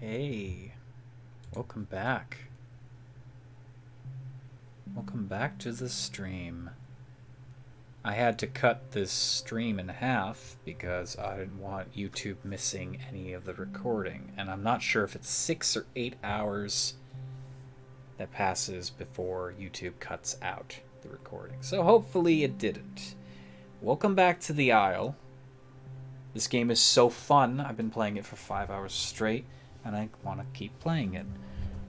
Hey, welcome back. Welcome back to the stream. I had to cut this stream in half because I didn't want YouTube missing any of the recording. And I'm not sure if it's 6 or 8 hours that passes before YouTube cuts out the recording. So hopefully it didn't. Welcome back to the Isle. This game is so fun. I've been playing it for 5 hours straight, and I want to keep playing it.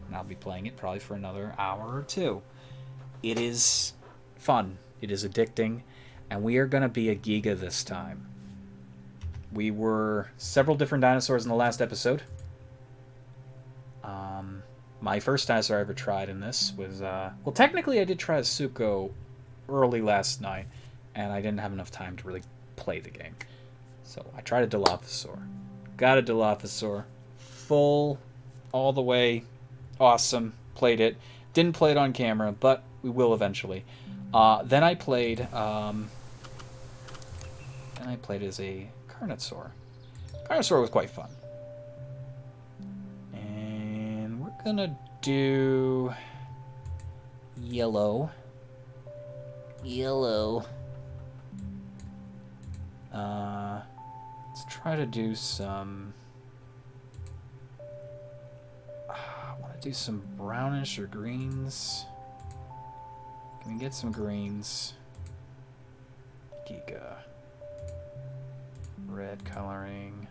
And I'll be playing it probably for another hour or two. It is fun. It is addicting. And we are going to be a Giga this time. We were several different dinosaurs in the last episode. My first dinosaur I ever tried in this was... well, technically I did try a Suko early last night, and I didn't have enough time to really play the game. So I tried a Dilophosaur. Got a Dilophosaur. Full, all the way, awesome. Played it. Didn't play it on camera, but we will eventually. Then I played as a Carnosaur. Carnosaur was quite fun. And we're gonna do yellow. Let's try to do some... I want to do some brownish or greens. Can we get some greens? Giga. Red coloring.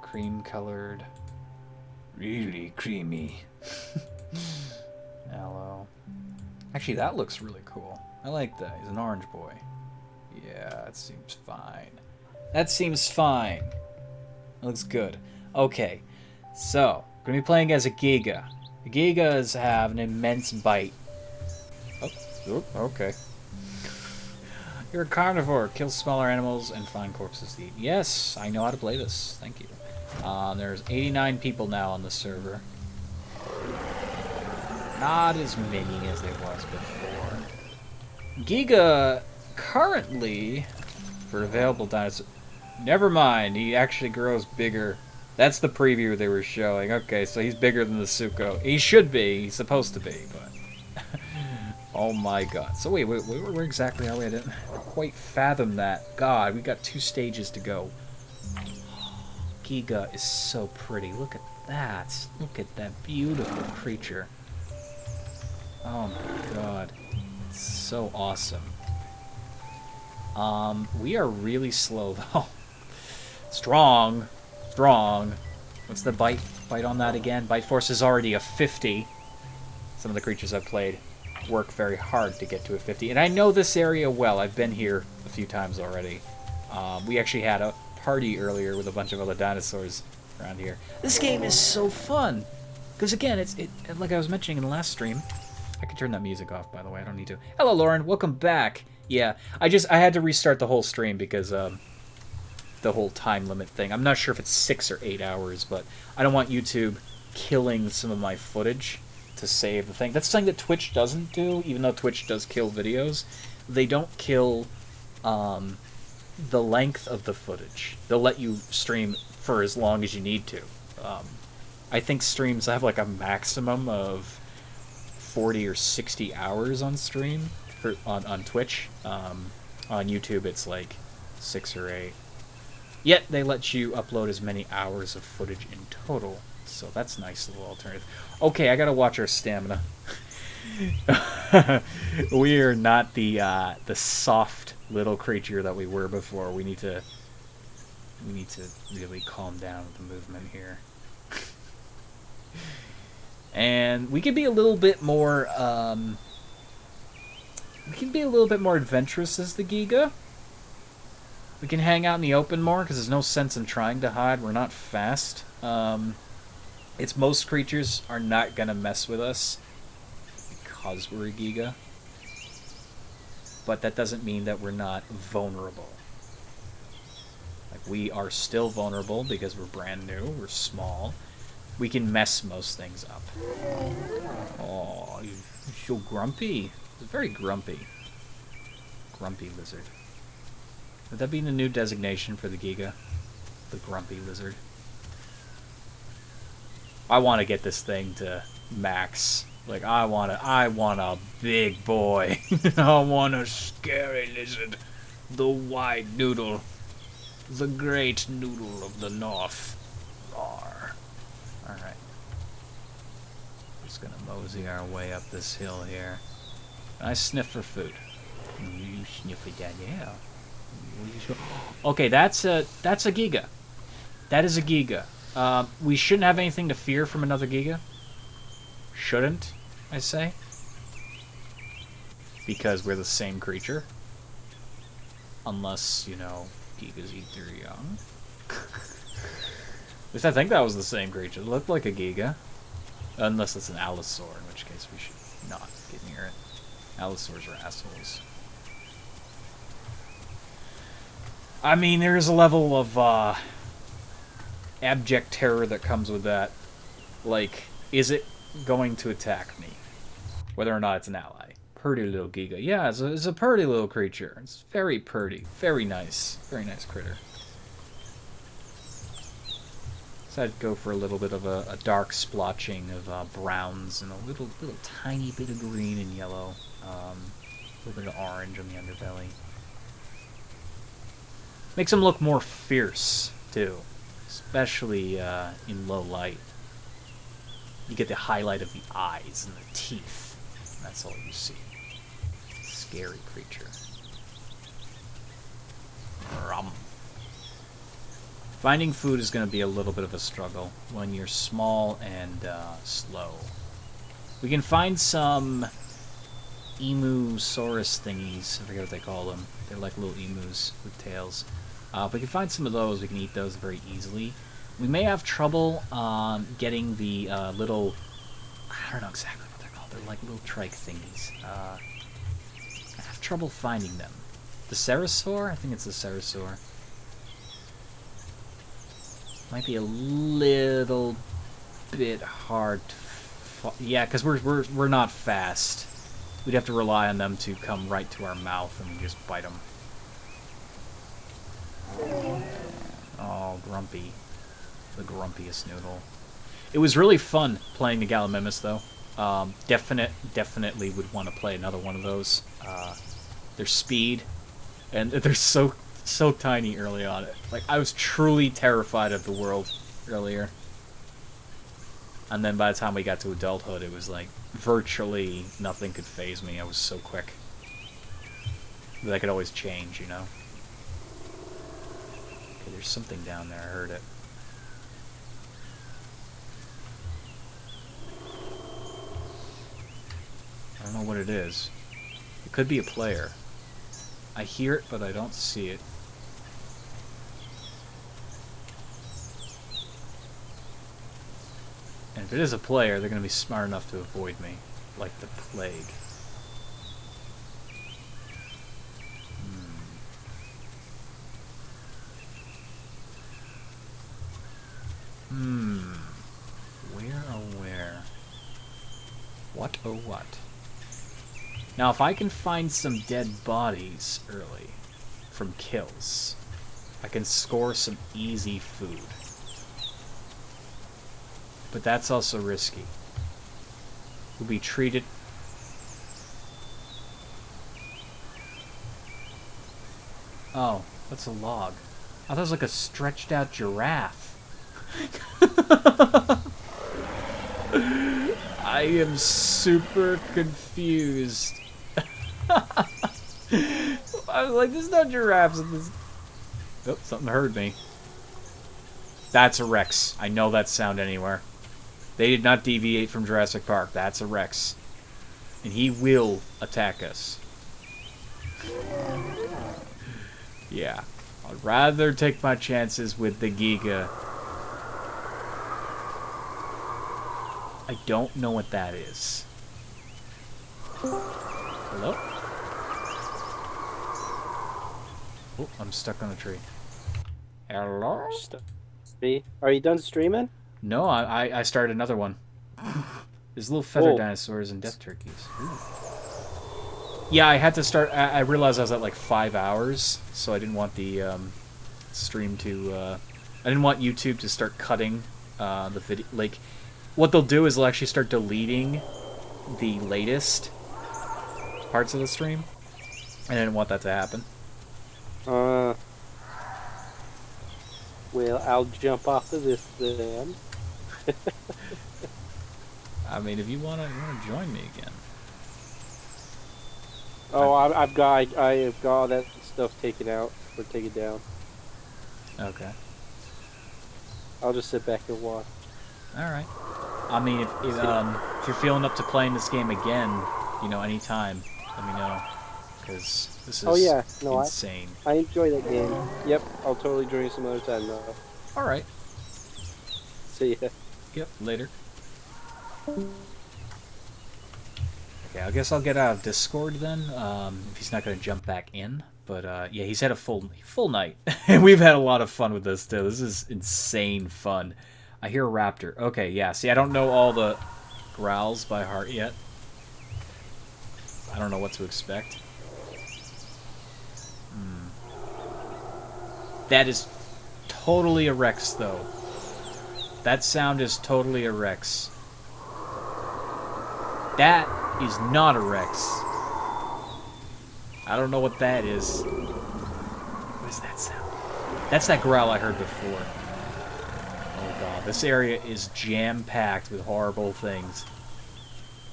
Cream colored. Really creamy. Aloe. Actually, that looks really cool. I like that. He's an orange boy. Yeah, that seems fine. That seems fine. That looks good. Okay, so we're gonna be playing as a Giga. The Gigas have an immense bite. Oh, okay. You're a carnivore. Kills smaller animals and find corpses to eat. Yes, I know how to play this. Thank you. There's 89 people now on the server. Not as many as there was before. Giga currently, for available dinosaurs... Never mind, he actually grows bigger. That's the preview they were showing. Okay, so he's bigger than the Suko. He should be. He's supposed to be, but... Oh my god. So wait, where exactly are we? I didn't quite fathom that. God, we got 2 stages to go. Giga is so pretty. Look at that. Look at that beautiful creature. Oh my god. It's so awesome. We are really slow though. Strong. What's the bite on that again? Bite force is already a 50. Some of the creatures I've played work very hard to get to a 50. And I know this area well. I've been here a few times already. We actually had a party earlier with a bunch of other dinosaurs around here. This game is so fun. Because again, it's like I was mentioning in the last stream. I can turn that music off, by the way. I don't need to. Hello, Lauren. Welcome back. Yeah, I had to restart the whole stream because the whole time limit thing. I'm not sure if it's 6 or 8 hours, but I don't want YouTube killing some of my footage to save the thing. That's something that Twitch doesn't do, even though Twitch does kill videos. They don't kill the length of the footage. They'll let you stream for as long as you need to. I think streams have like a maximum of 40 or 60 hours on stream on Twitch. On YouTube, it's like 6 or 8. Yet they let you upload as many hours of footage in total. So that's a nice little alternative. Okay, I gotta watch our stamina. We are not the soft little creature that we were before. We need to really calm down with the movement here. And we can be a little bit more adventurous as the Giga. We can hang out in the open more because there's no sense in trying to hide. We're not fast. It's most creatures are not gonna mess with us because we're a Giga. But that doesn't mean that we're not vulnerable. Like, we are still vulnerable because we're brand new, we're small. We can mess most things up. Oh, you're so grumpy. He's very grumpy. Grumpy lizard. Would that be the new designation for the Giga? The grumpy lizard. I want to get this thing to max. Like, I want a big boy. I want a scary lizard. The white noodle. The great noodle of the north. Roar. Alright. Just gonna mosey our way up this hill here. I sniff for food. You sniff it down there. Okay, that's a Giga. That is a Giga. We shouldn't have anything to fear from another Giga. Shouldn't, I say. Because we're the same creature. Unless, you know, Gigas eat their young. At least I think that was the same creature. It looked like a Giga. Unless it's an Allosaur, in which case we should not get near it. Allosaurs are assholes. I mean, there is a level of abject terror that comes with that. Like, is it going to attack me? Whether or not it's an ally. Purdy little Giga. Yeah, it's a purdy little creature. It's very purdy. Very nice. Very nice critter. So I'd go for a little bit of a dark splotching of browns and a little tiny bit of green and yellow. A little bit of orange on the underbelly. Makes them look more fierce, too. Especially in low light. You get the highlight of the eyes and the teeth. That's all you see. Scary creature. Rum. Finding food is going to be a little bit of a struggle when you're small and slow. We can find some Emusaurus thingies. I forget what they call them. They're like little emus with tails. If we can find some of those, we can eat those very easily. We may have trouble getting the little... I don't know exactly what they're called. They're like little trike thingies. I have trouble finding them. The Ceratosaur? I think it's the Ceratosaur. Might be a little bit hard to... Yeah, because we're not fast. We'd have to rely on them to come right to our mouth and we just bite them. Oh, Grumpy. The grumpiest noodle. It was really fun playing the Gallimimus, though. Definitely would want to play another one of those. Their speed, and they're so tiny early on. Like, I was truly terrified of the world earlier. And then by the time we got to adulthood, it was like, virtually nothing could faze me. I was so quick. But that could always change, you know? Okay, there's something down there. I heard it. I don't know what it is. It could be a player. I hear it, but I don't see it. And if it is a player, they're going to be smart enough to avoid me. Like the plague. Where oh where? What oh what? Now if I can find some dead bodies early from kills, I can score some easy food. But that's also risky. We'll be treated... Oh, that's a log. I thought it was like a stretched out giraffe. I am super confused. I was like, there's no giraffes in this... Oh, something heard me. That's a Rex. I know that sound anywhere. They did not deviate from Jurassic Park. That's a Rex. And he will attack us. Yeah. I'd rather take my chances with the Giga. I don't know what that is. Hello? Oh, I'm stuck on a tree. Hello? Are you done streaming? No, I started another one. There's little feather dinosaurs and death turkeys. Ooh. Yeah, I had to start... I realized I was at like 5 hours, so I didn't want the stream to... I didn't want YouTube to start cutting the video. Like, What they'll do is they'll actually start deleting the latest parts of the stream. And I didn't want that to happen. Well, I'll jump off of this then. I mean, if you wanna join me again. Oh, I have got all that stuff taken out or taken down. Okay. I'll just sit back and watch. All right. I mean, if you're feeling up to playing this game again, you know, anytime, let me know, because this is insane. I enjoy that game. Yep, I'll totally join you some other time though. All right. See ya. Yep. Later. Okay, I guess I'll get out of Discord then. If he's not gonna jump back in, but yeah, he's had a full night, and we've had a lot of fun with this too. This is insane fun. I hear a raptor. Okay, yeah. See, I don't know all the growls by heart yet. I don't know what to expect. That is totally a Rex, though. That sound is totally a Rex. That is not a Rex. I don't know what that is. What is that sound? That's that growl I heard before. Oh god, this area is jam-packed with horrible things.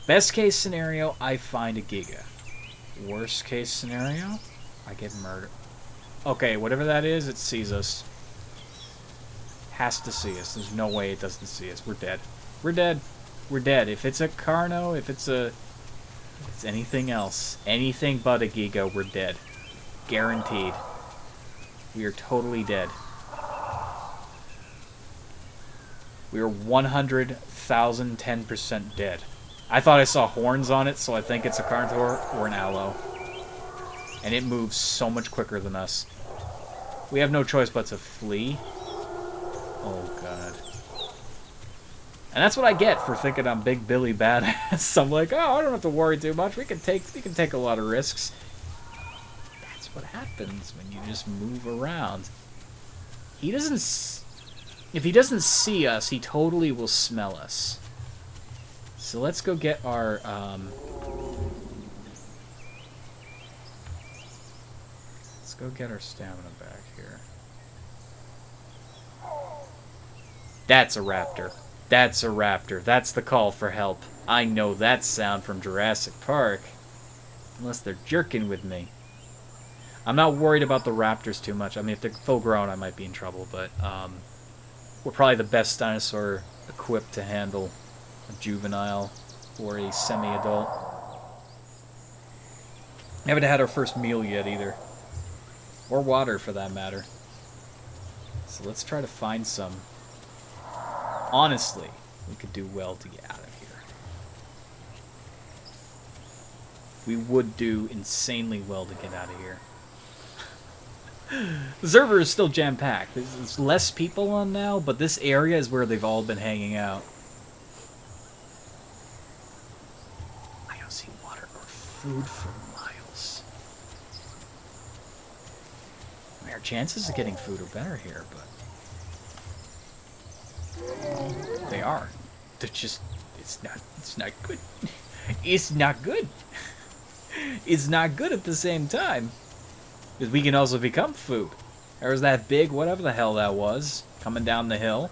Best case scenario, I find a Giga. Worst case scenario, I get murdered. Okay, whatever that is, it sees us. Has to see us. There's no way it doesn't see us. We're dead. We're dead. We're dead. If it's a Carno, if it's anything else, anything but a Giga, we're dead. Guaranteed. We are totally dead. We are 100,010% dead. I thought I saw horns on it, so I think it's a Carnotaur or an Aloe. And it moves so much quicker than us. We have no choice but to flee. Oh god. And that's what I get for thinking I'm Big Billy Badass. I'm like, oh, I don't have to worry too much. We can take a lot of risks. That's what happens when you just move around. He doesn't. If he doesn't see us, he totally will smell us. So let's go get our. Let's go get our stamina back here. That's a raptor. That's a raptor. That's the call for help. I know that sound from Jurassic Park. Unless they're jerking with me. I'm not worried about the raptors too much. I mean, if they're full grown, I might be in trouble, but we're probably the best dinosaur equipped to handle a juvenile or a semi-adult. Haven't had our first meal yet either. Or water, for that matter. So let's try to find some. Honestly, we could do well to get out of here. We would do insanely well to get out of here. The server is still jam-packed. There's less people on now, but this area is where they've all been hanging out. I don't see water or food for miles. I mean, our chances of getting food are better here, but... they are. They're just... It's not good. It's not good. It's not good at the same time. Because we can also become food. There was that big, whatever the hell that was, coming down the hill.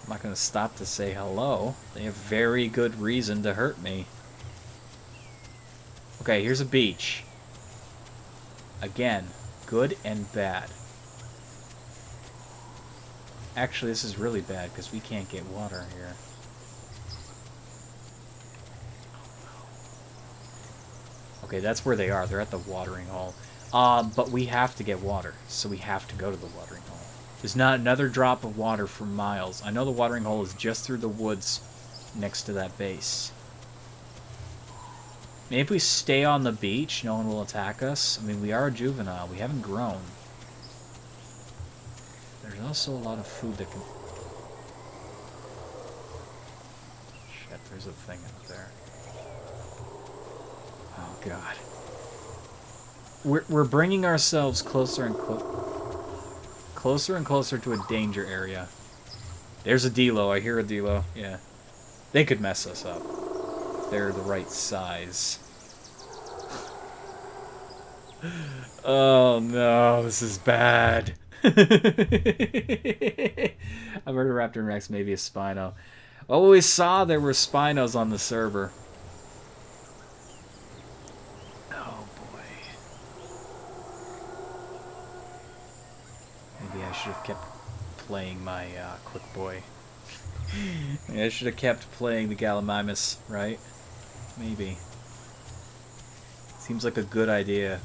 I'm not going to stop to say hello. They have very good reason to hurt me. Okay, here's a beach. Again, good and bad. Actually, this is really bad because we can't get water here. Okay, that's where they are. They're at the watering hole. But we have to get water, so we have to go to the watering hole. There's not another drop of water for miles. I know the watering hole is just through the woods next to that base. Maybe if we stay on the beach, no one will attack us. I mean, we are a juvenile. We haven't grown. There's also a lot of food that can... Shit, there's a thing out there. Oh, God. We're bringing ourselves closer and closer and closer to a danger area. There's a Delo. I hear a Delo. Yeah. They could mess us up. They're the right size. Oh no, this is bad. A Murderaptor Rex, maybe a Spino. Well, we saw there were Spinos on the server. Oh boy. Maybe I should have kept playing my Quick Boy. I should have kept playing the Gallimimus, right? Maybe. Seems like a good idea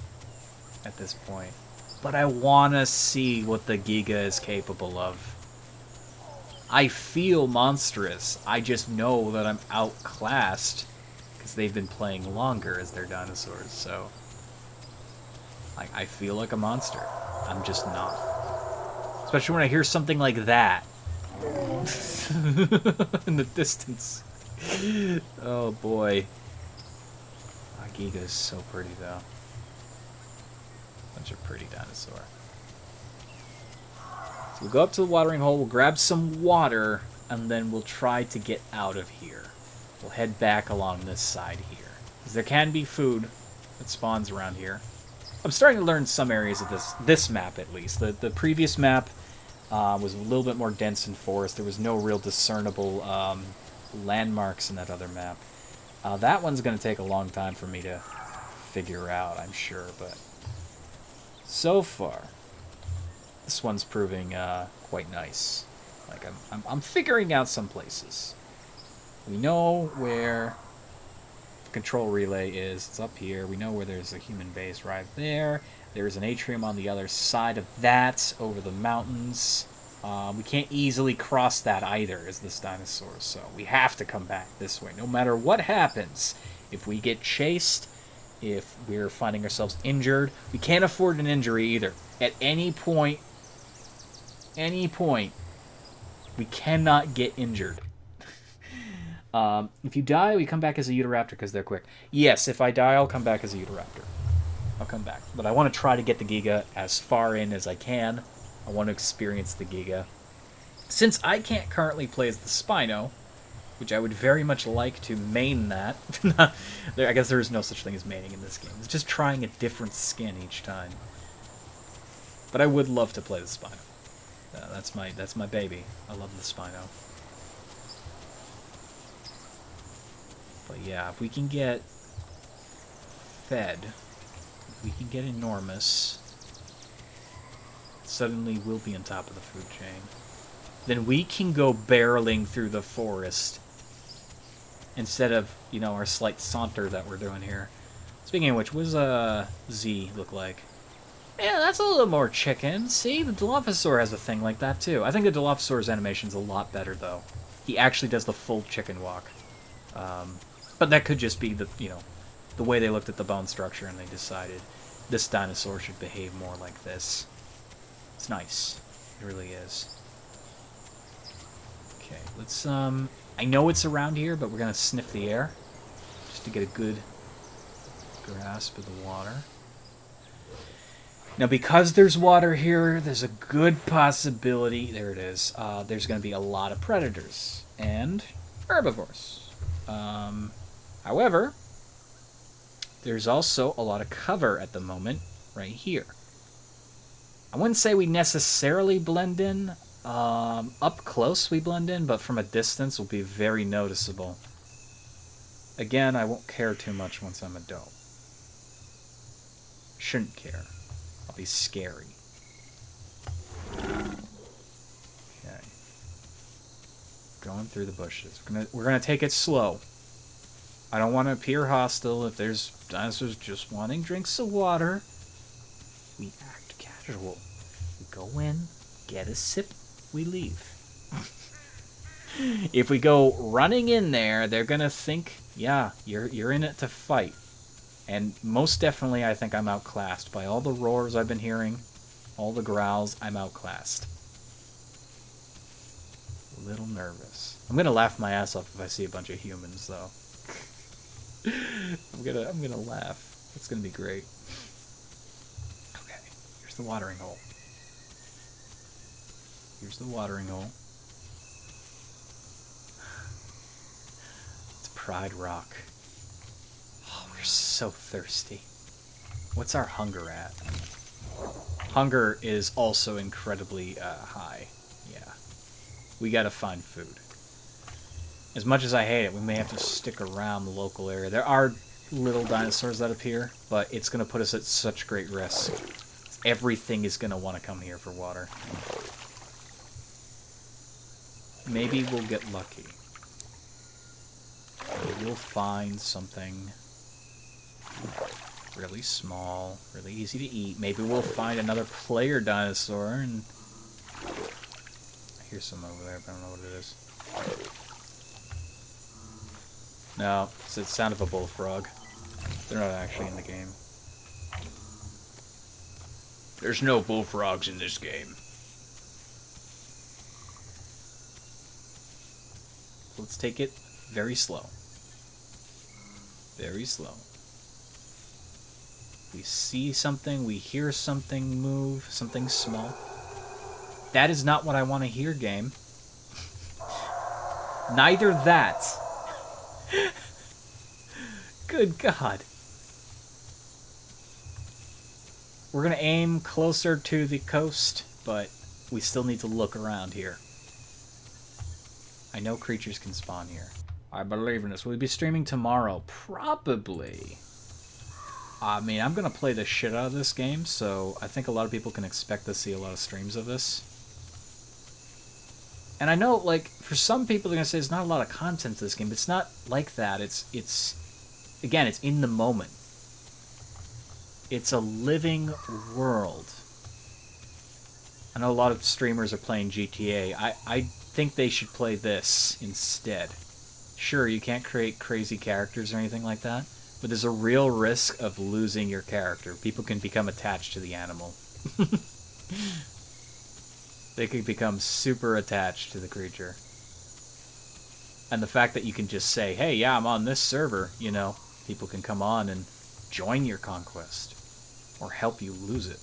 at this point. But I want to see what the Giga is capable of. I feel monstrous. I just know that I'm outclassed because they've been playing longer as their dinosaurs, so I feel like a monster. I'm just not. Especially when I hear something like that in the distance. Oh boy. Giga is so pretty though. Bunch of pretty dinosaur. So we'll go up to the watering hole, we'll grab some water, and then we'll try to get out of here. We'll head back along this side here. Because there can be food that spawns around here. I'm starting to learn some areas of this map at least. The previous map was a little bit more dense in forest. There was no real discernible landmarks in that other map. That one's going to take a long time for me to figure out, I'm sure, but so far, this one's proving quite nice. Like, I'm figuring out some places. We know where the control relay is. It's up here. We know where there's a human base right there. There's an atrium on the other side of that, over the mountains. We can't easily cross that either as this dinosaur, so we have to come back this way. No matter what happens, if we get chased, if we're finding ourselves injured, we can't afford an injury either. At any point, we cannot get injured. If you die, we come back as a Utahraptor because they're quick. Yes, if I die, I'll come back as a Utahraptor. I'll come back. But I want to try to get the Giga as far in as I can. I want to experience the Giga. Since I can't currently play as the Spino, which I would very much like to main that. I guess there is no such thing as maining in this game. It's just trying a different skin each time. But I would love to play the Spino. That's my baby. I love the Spino. But yeah, if we can get fed, if we can get enormous, suddenly we'll be on top of the food chain. Then we can go barreling through the forest instead of, you know, our slight saunter that we're doing here. Speaking of which, what does Z look like? Yeah, that's a little more chicken. See, the Dilophosaur has a thing like that too. I think the Dilophosaur's animation's a lot better though. He actually does the full chicken walk. But that could just be the, you know, the way they looked at the bone structure and they decided this dinosaur should behave more like this. It's nice. It really is. Okay, let's, I know it's around here, but we're gonna sniff the air just to get a good grasp of the water. Now, because there's water here, there's a good possibility, there it is, there's gonna be a lot of predators and herbivores. However, there's also a lot of cover at the moment right here. I wouldn't say we necessarily blend in. Up close we blend in, but from a distance will be very noticeable. Again, I won't care too much once I'm a doe. Shouldn't care. I'll be scary. Okay. Going through the bushes. We're gonna take it slow. I don't want to appear hostile. If there's dinosaurs just wanting drinks of water, we act casual. We go in, get a sip, we leave. If we go running in there, they're gonna think, yeah, you're in it to fight. And most definitely, I think I'm outclassed. By all the roars I've been hearing, all the growls, I'm outclassed. A little nervous. I'm gonna laugh my ass off if I see a bunch of humans, though. I'm gonna laugh. It's gonna be great. Okay, here's the watering hole. Here's the watering hole. It's Pride Rock. Oh, we're so thirsty. What's our hunger at? Hunger is also incredibly high. Yeah. We gotta find food. As much as I hate it, we may have to stick around the local area. There are little dinosaurs that appear, but it's gonna put us at such great risk. Everything is gonna want to come here for water. Maybe we'll get lucky. Maybe we'll find something really small, really easy to eat. Maybe we'll find another player dinosaur, and I hear some over there, but I don't know what it is. No, it's the sound of a bullfrog. They're not actually in the game. There's no bullfrogs in this game. Let's take it very slow. Very slow. We see something, we hear something move, something small. That is not what I want to hear, game. Neither that. Good God. We're going to aim closer to the coast, but we still need to look around here. I know creatures can spawn here. I believe in this. Will we be streaming tomorrow? Probably. I mean, I'm going to play the shit out of this game, so I think a lot of people can expect to see a lot of streams of this. And I know, like, for some people they're going to say there's not a lot of content to this game, but it's not like that. It's again, it's in the moment. It's a living world. I know a lot of streamers are playing GTA. I think they should play this instead. Sure, you can't create crazy characters or anything like that, but there's a real risk of losing your character. People can become attached to the animal. They could become super attached to the creature. And the fact that you can just say, hey, yeah, I'm on this server, you know, people can come on and join your conquest. Or help you lose it.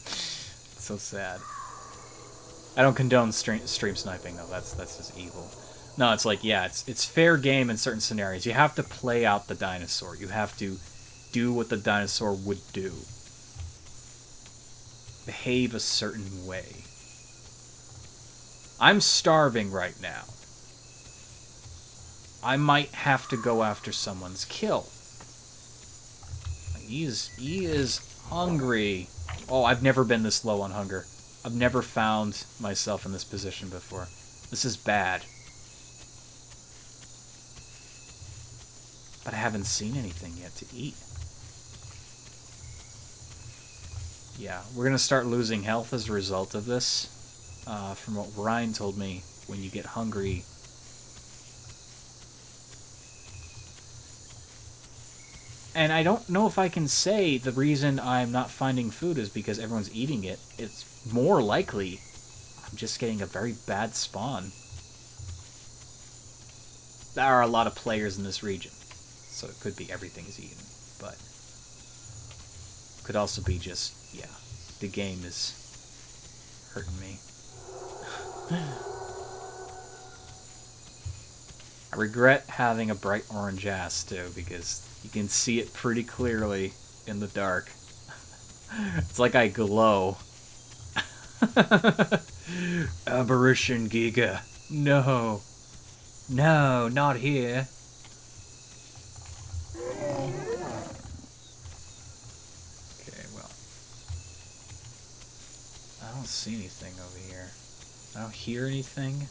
It's so sad. I don't condone stream sniping, though. That's just evil. No, it's like, yeah, it's fair game in certain scenarios. You have to play out the dinosaur. You have to do what the dinosaur would do. Behave a certain way. I'm starving right now. I might have to go after someone's kill. He is hungry. Oh, I've never been this low on hunger. I've never found myself in this position before. This is bad. But I haven't seen anything yet to eat. Yeah, we're going to start losing health as a result of this. From what Ryan told me, when you get hungry... And I don't know if I can say the reason I'm not finding food is because everyone's eating it. It's more likely I'm just getting a very bad spawn. There are a lot of players in this region, so it could be everything is eaten, but could also be just, yeah, the game is hurting me. I regret having a bright orange ass, too, because you can see it pretty clearly in the dark. It's like I glow. Aberration Giga. No. No, not here. Okay, well. I don't see anything over here. I don't hear anything.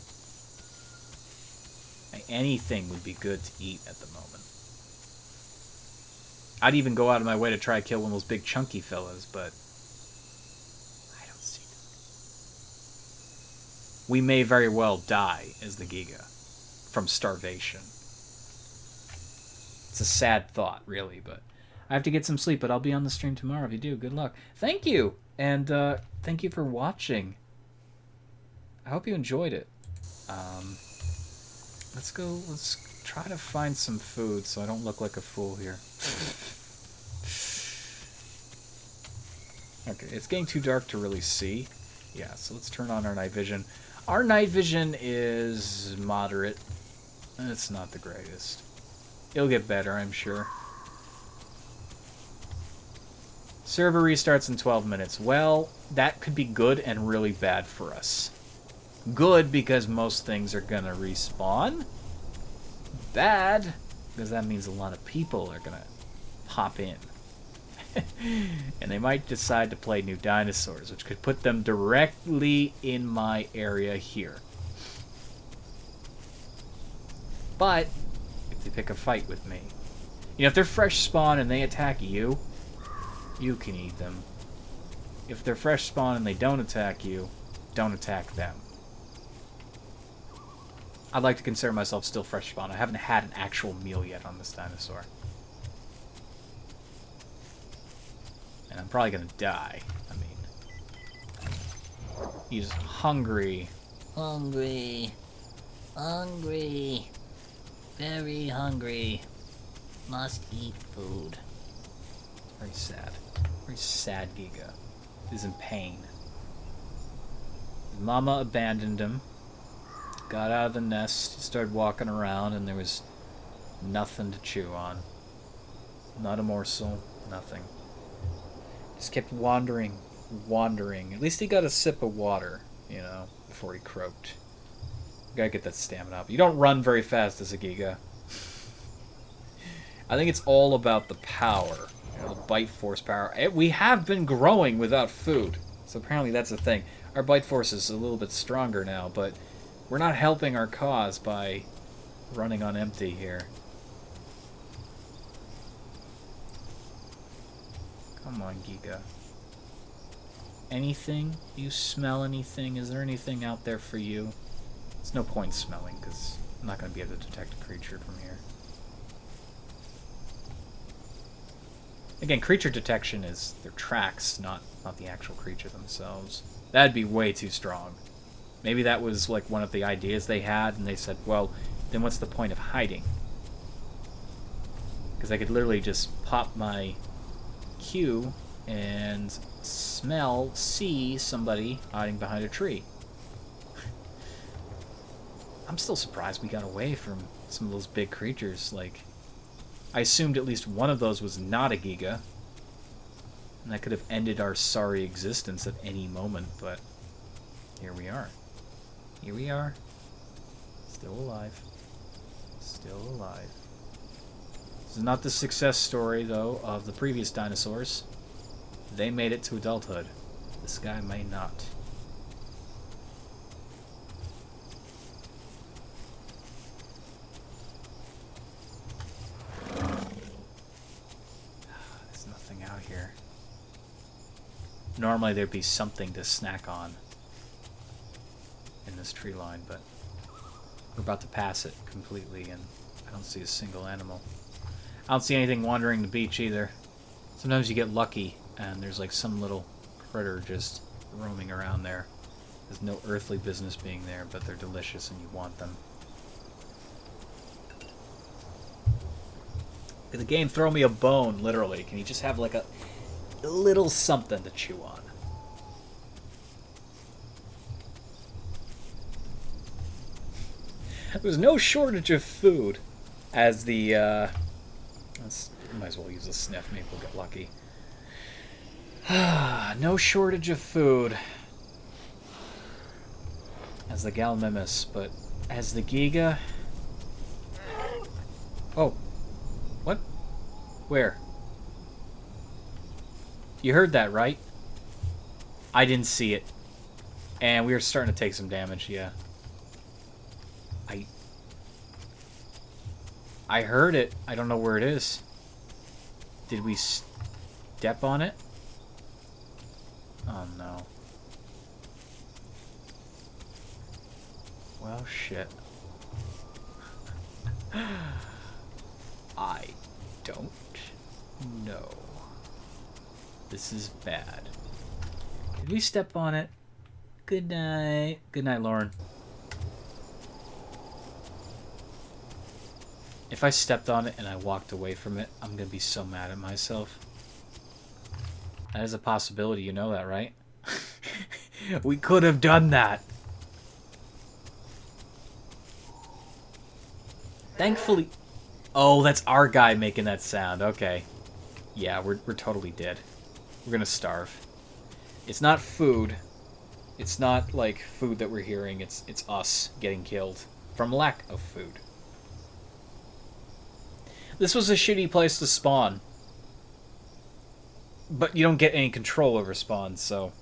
Anything would be good to eat at the moment. I'd even go out of my way to try to kill one of those big chunky fellas, but I don't see them. We may very well die as the Giga from starvation. It's a sad thought, really, but I have to get some sleep, but I'll be on the stream tomorrow if you do. Good luck. Thank you, and thank you for watching. I hope you enjoyed it. Let's try to find some food so I don't look like a fool here. Okay, it's getting too dark to really see. Yeah, so let's turn on our night vision. Our night vision is moderate. It's not the greatest. It'll get better, I'm sure. Server restarts in 12 minutes. Well, that could be good and really bad for us. Good, because most things are gonna respawn. Bad, because that means a lot of people are gonna pop in. And they might decide to play new dinosaurs, which could put them directly in my area here. But if they pick a fight with me, you know, if they're fresh spawn and they attack you, you can eat them. If they're fresh spawn and they don't attack you, don't attack them. I'd like to consider myself still fresh spawn. I haven't had an actual meal yet on this dinosaur. And I'm probably gonna die. I mean, he's hungry. Hungry. Hungry. Very hungry. Must eat food. Very sad. Very sad Giga. He's in pain. His mama abandoned him. Got out of the nest, started walking around, and there was nothing to chew on. Not a morsel, nothing. Just kept wandering. At least he got a sip of water, you know, before he croaked. Gotta get that stamina up. You don't run very fast as a Giga. I think it's all about the power, you know, the bite force power. We have been growing without food, so apparently that's the thing. Our bite force is a little bit stronger now, but we're not helping our cause by running on empty here. Come on, Giga. Anything? You smell anything? Is there anything out there for you? There's no point smelling, because I'm not going to be able to detect a creature from here. Again, creature detection is their tracks, not the actual creature themselves. That'd be way too strong. Maybe that was like one of the ideas they had, and they said, well, then what's the point of hiding? Because I could literally just pop my Q and see somebody hiding behind a tree. I'm still surprised we got away from some of those big creatures. Like, I assumed at least one of those was not a Giga, and that could have ended our sorry existence at any moment, but here we are. Here we are. Still alive. Still alive. This is not the success story, though, of the previous dinosaurs. They made it to adulthood. This guy may not. There's nothing out here. Normally there'd be something to snack on in this tree line, but we're about to pass it completely, and I don't see a single animal. I don't see anything wandering the beach either. Sometimes you get lucky, and there's like some little critter just roaming around there. There's no earthly business being there, but they're delicious and you want them. Can the game throw me a bone, literally? Can you just have like a little something to chew on? There's no shortage of food, as the, might as well use a sniff, maybe we'll get lucky. No shortage of food, as the Gallimimus, but as the Giga... Oh. What? Where? You heard that, right? I didn't see it. And we were starting to take some damage, yeah. I heard it. I don't know where it is. Did we step on it? Oh no. Well, shit. I don't know. This is bad. Did we step on it? Good night. Good night, Lauren. If I stepped on it and I walked away from it, I'm gonna be so mad at myself. That is a possibility, you know that, right? We could have done that. Thankfully... Oh, that's our guy making that sound. Okay. Yeah, we're totally dead. We're gonna starve. It's not food. It's not, like, food that we're hearing. It's us getting killed from lack of food. This was a shitty place to spawn. But you don't get any control over spawns, so...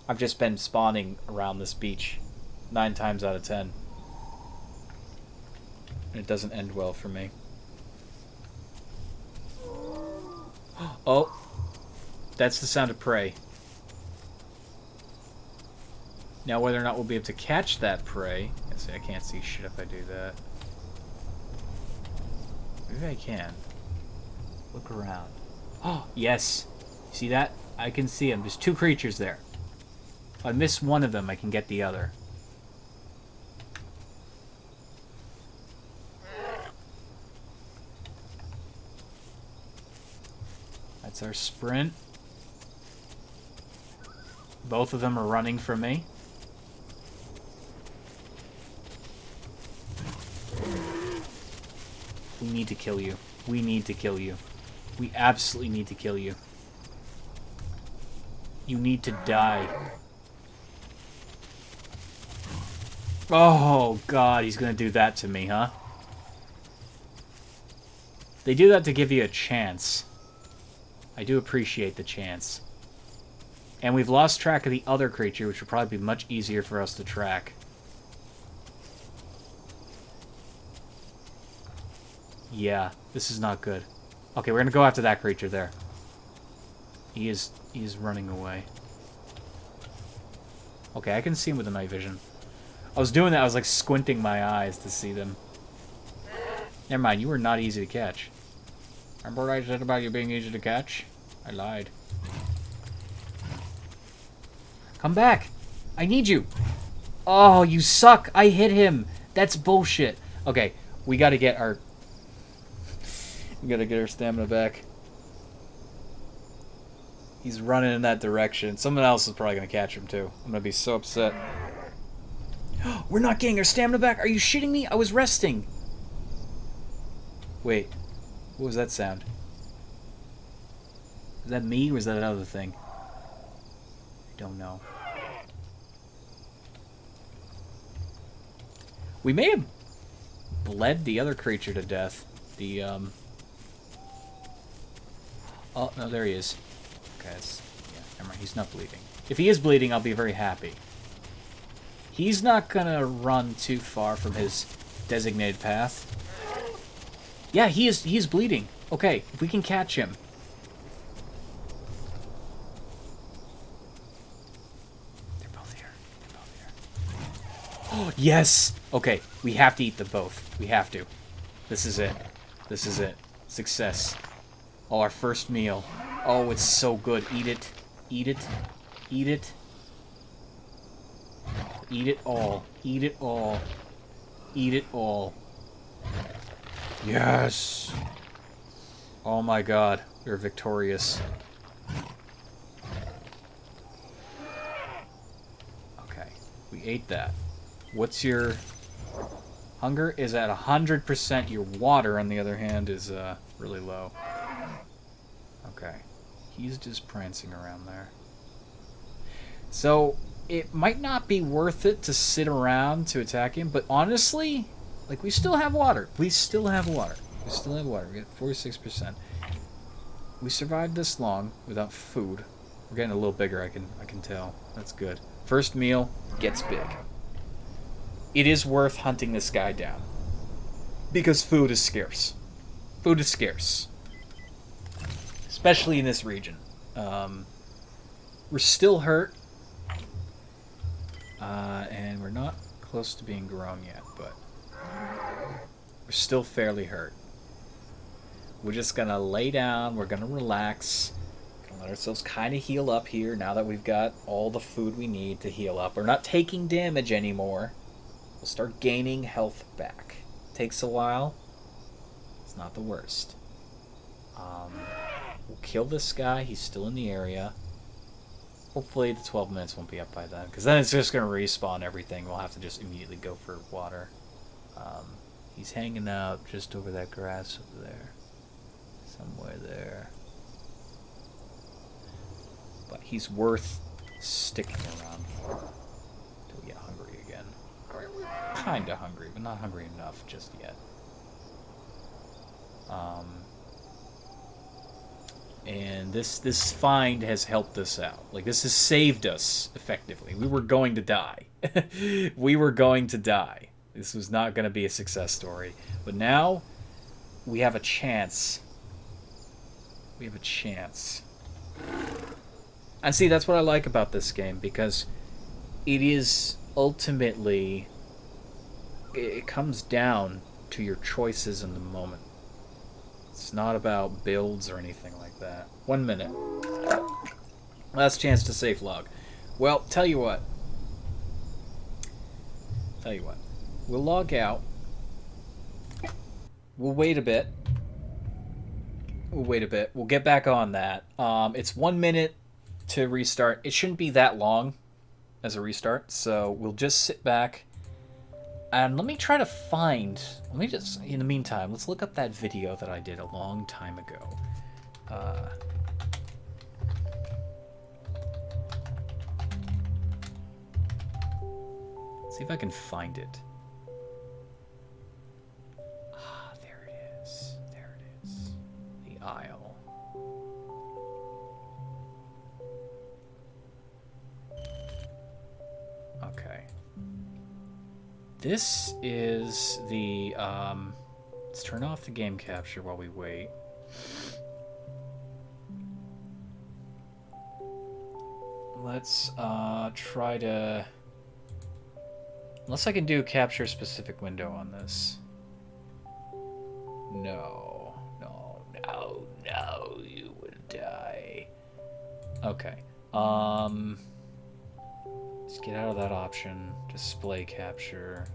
I've just been spawning around this beach 9 times out of 10. And it doesn't end well for me. Oh! That's the sound of prey. Now whether or not we'll be able to catch that prey... I can't see shit if I do that. Maybe I can. Look around. Oh, yes! See that? I can see them. There's 2 creatures there. If I miss one of them, I can get the other. That's our sprint. Both of them are running from me. We need to kill you. We need to kill you. We absolutely need to kill you. You need to die. Oh, God, he's gonna do that to me, huh? They do that to give you a chance. I do appreciate the chance. And we've lost track of the other creature, which would probably be much easier for us to track. Yeah, this is not good. Okay, we're gonna go after that creature there. He is running away. Okay, I can see him with the night vision. I was doing that, I was like squinting my eyes to see them. Never mind, you were not easy to catch. Remember what I said about you being easy to catch? I lied. Come back! I need you! Oh, you suck! I hit him! That's bullshit. Okay, we gotta get our... We gotta get our stamina back. He's running in that direction. Someone else is probably gonna catch him too. I'm gonna be so upset. We're not getting our stamina back? Are you shitting me? I was resting! Wait. What was that sound? Is that me or is that another thing? I don't know. We may have bled the other creature to death. The, Oh, no, there he is. Okay, yeah, never mind. He's not bleeding. If he is bleeding, I'll be very happy. He's not gonna run too far from his designated path. Yeah, he is bleeding. Okay, if we can catch him. They're both here. They're both here. Oh, yes! Okay, we have to eat them both. We have to. This is it. This is it. Success. Oh, our first meal. Oh, it's so good. Eat it. Eat it. Eat it. Eat it all. Eat it all. Eat it all. Yes! Oh my god. We're victorious. Okay. We ate that. What's your... Hunger is at 100%. Your water, on the other hand, is really low. Okay. He's just prancing around there. So, it might not be worth it to sit around to attack him, but honestly, like, we still have water. We still have water. We still have water. We got 46%. We survived this long without food. We're getting a little bigger, I can tell. That's good. First meal gets big. It is worth hunting this guy down. Because food is scarce. Food is scarce. Especially in this region. We're still hurt. And we're not close to being grown yet, but we're still fairly hurt. We're just gonna lay down, we're gonna relax, gonna let ourselves kind of heal up here now that we've got all the food we need to heal up. We're not taking damage anymore. We'll start gaining health back. Takes a while. It's not the worst. We'll kill this guy, he's still in the area. Hopefully the 12 minutes won't be up by then, because then it's just going to respawn everything. We'll have to just immediately go for water. He's hanging out just over that grass over there. Somewhere there. But he's worth sticking around for until we get hungry again. Kinda hungry, but not hungry enough just yet. And this find has helped us out. Like, this has saved us, effectively. We were going to die. We were going to die. This was not going to be a success story. But now, we have a chance. We have a chance. And see, that's what I like about this game, because it is ultimately... It comes down to your choices in the moment. It's not about builds or anything like that. 1 minute. Last chance to safe log. Well, tell you what. We'll log out. We'll wait a bit. We'll get back on that. It's 1 minute to restart. It shouldn't be that long as a restart, so we'll just sit back. And let me try to find... Let me just... In the meantime, let's look up that video that I did a long time ago. See if I can find it. Ah, there it is. There it is. The Isle. Okay. This is the, let's turn off the game capture while we wait. Let's, try to... Unless I can do capture specific window on this. No, you would die. Okay, let's get out of that option. Display capture.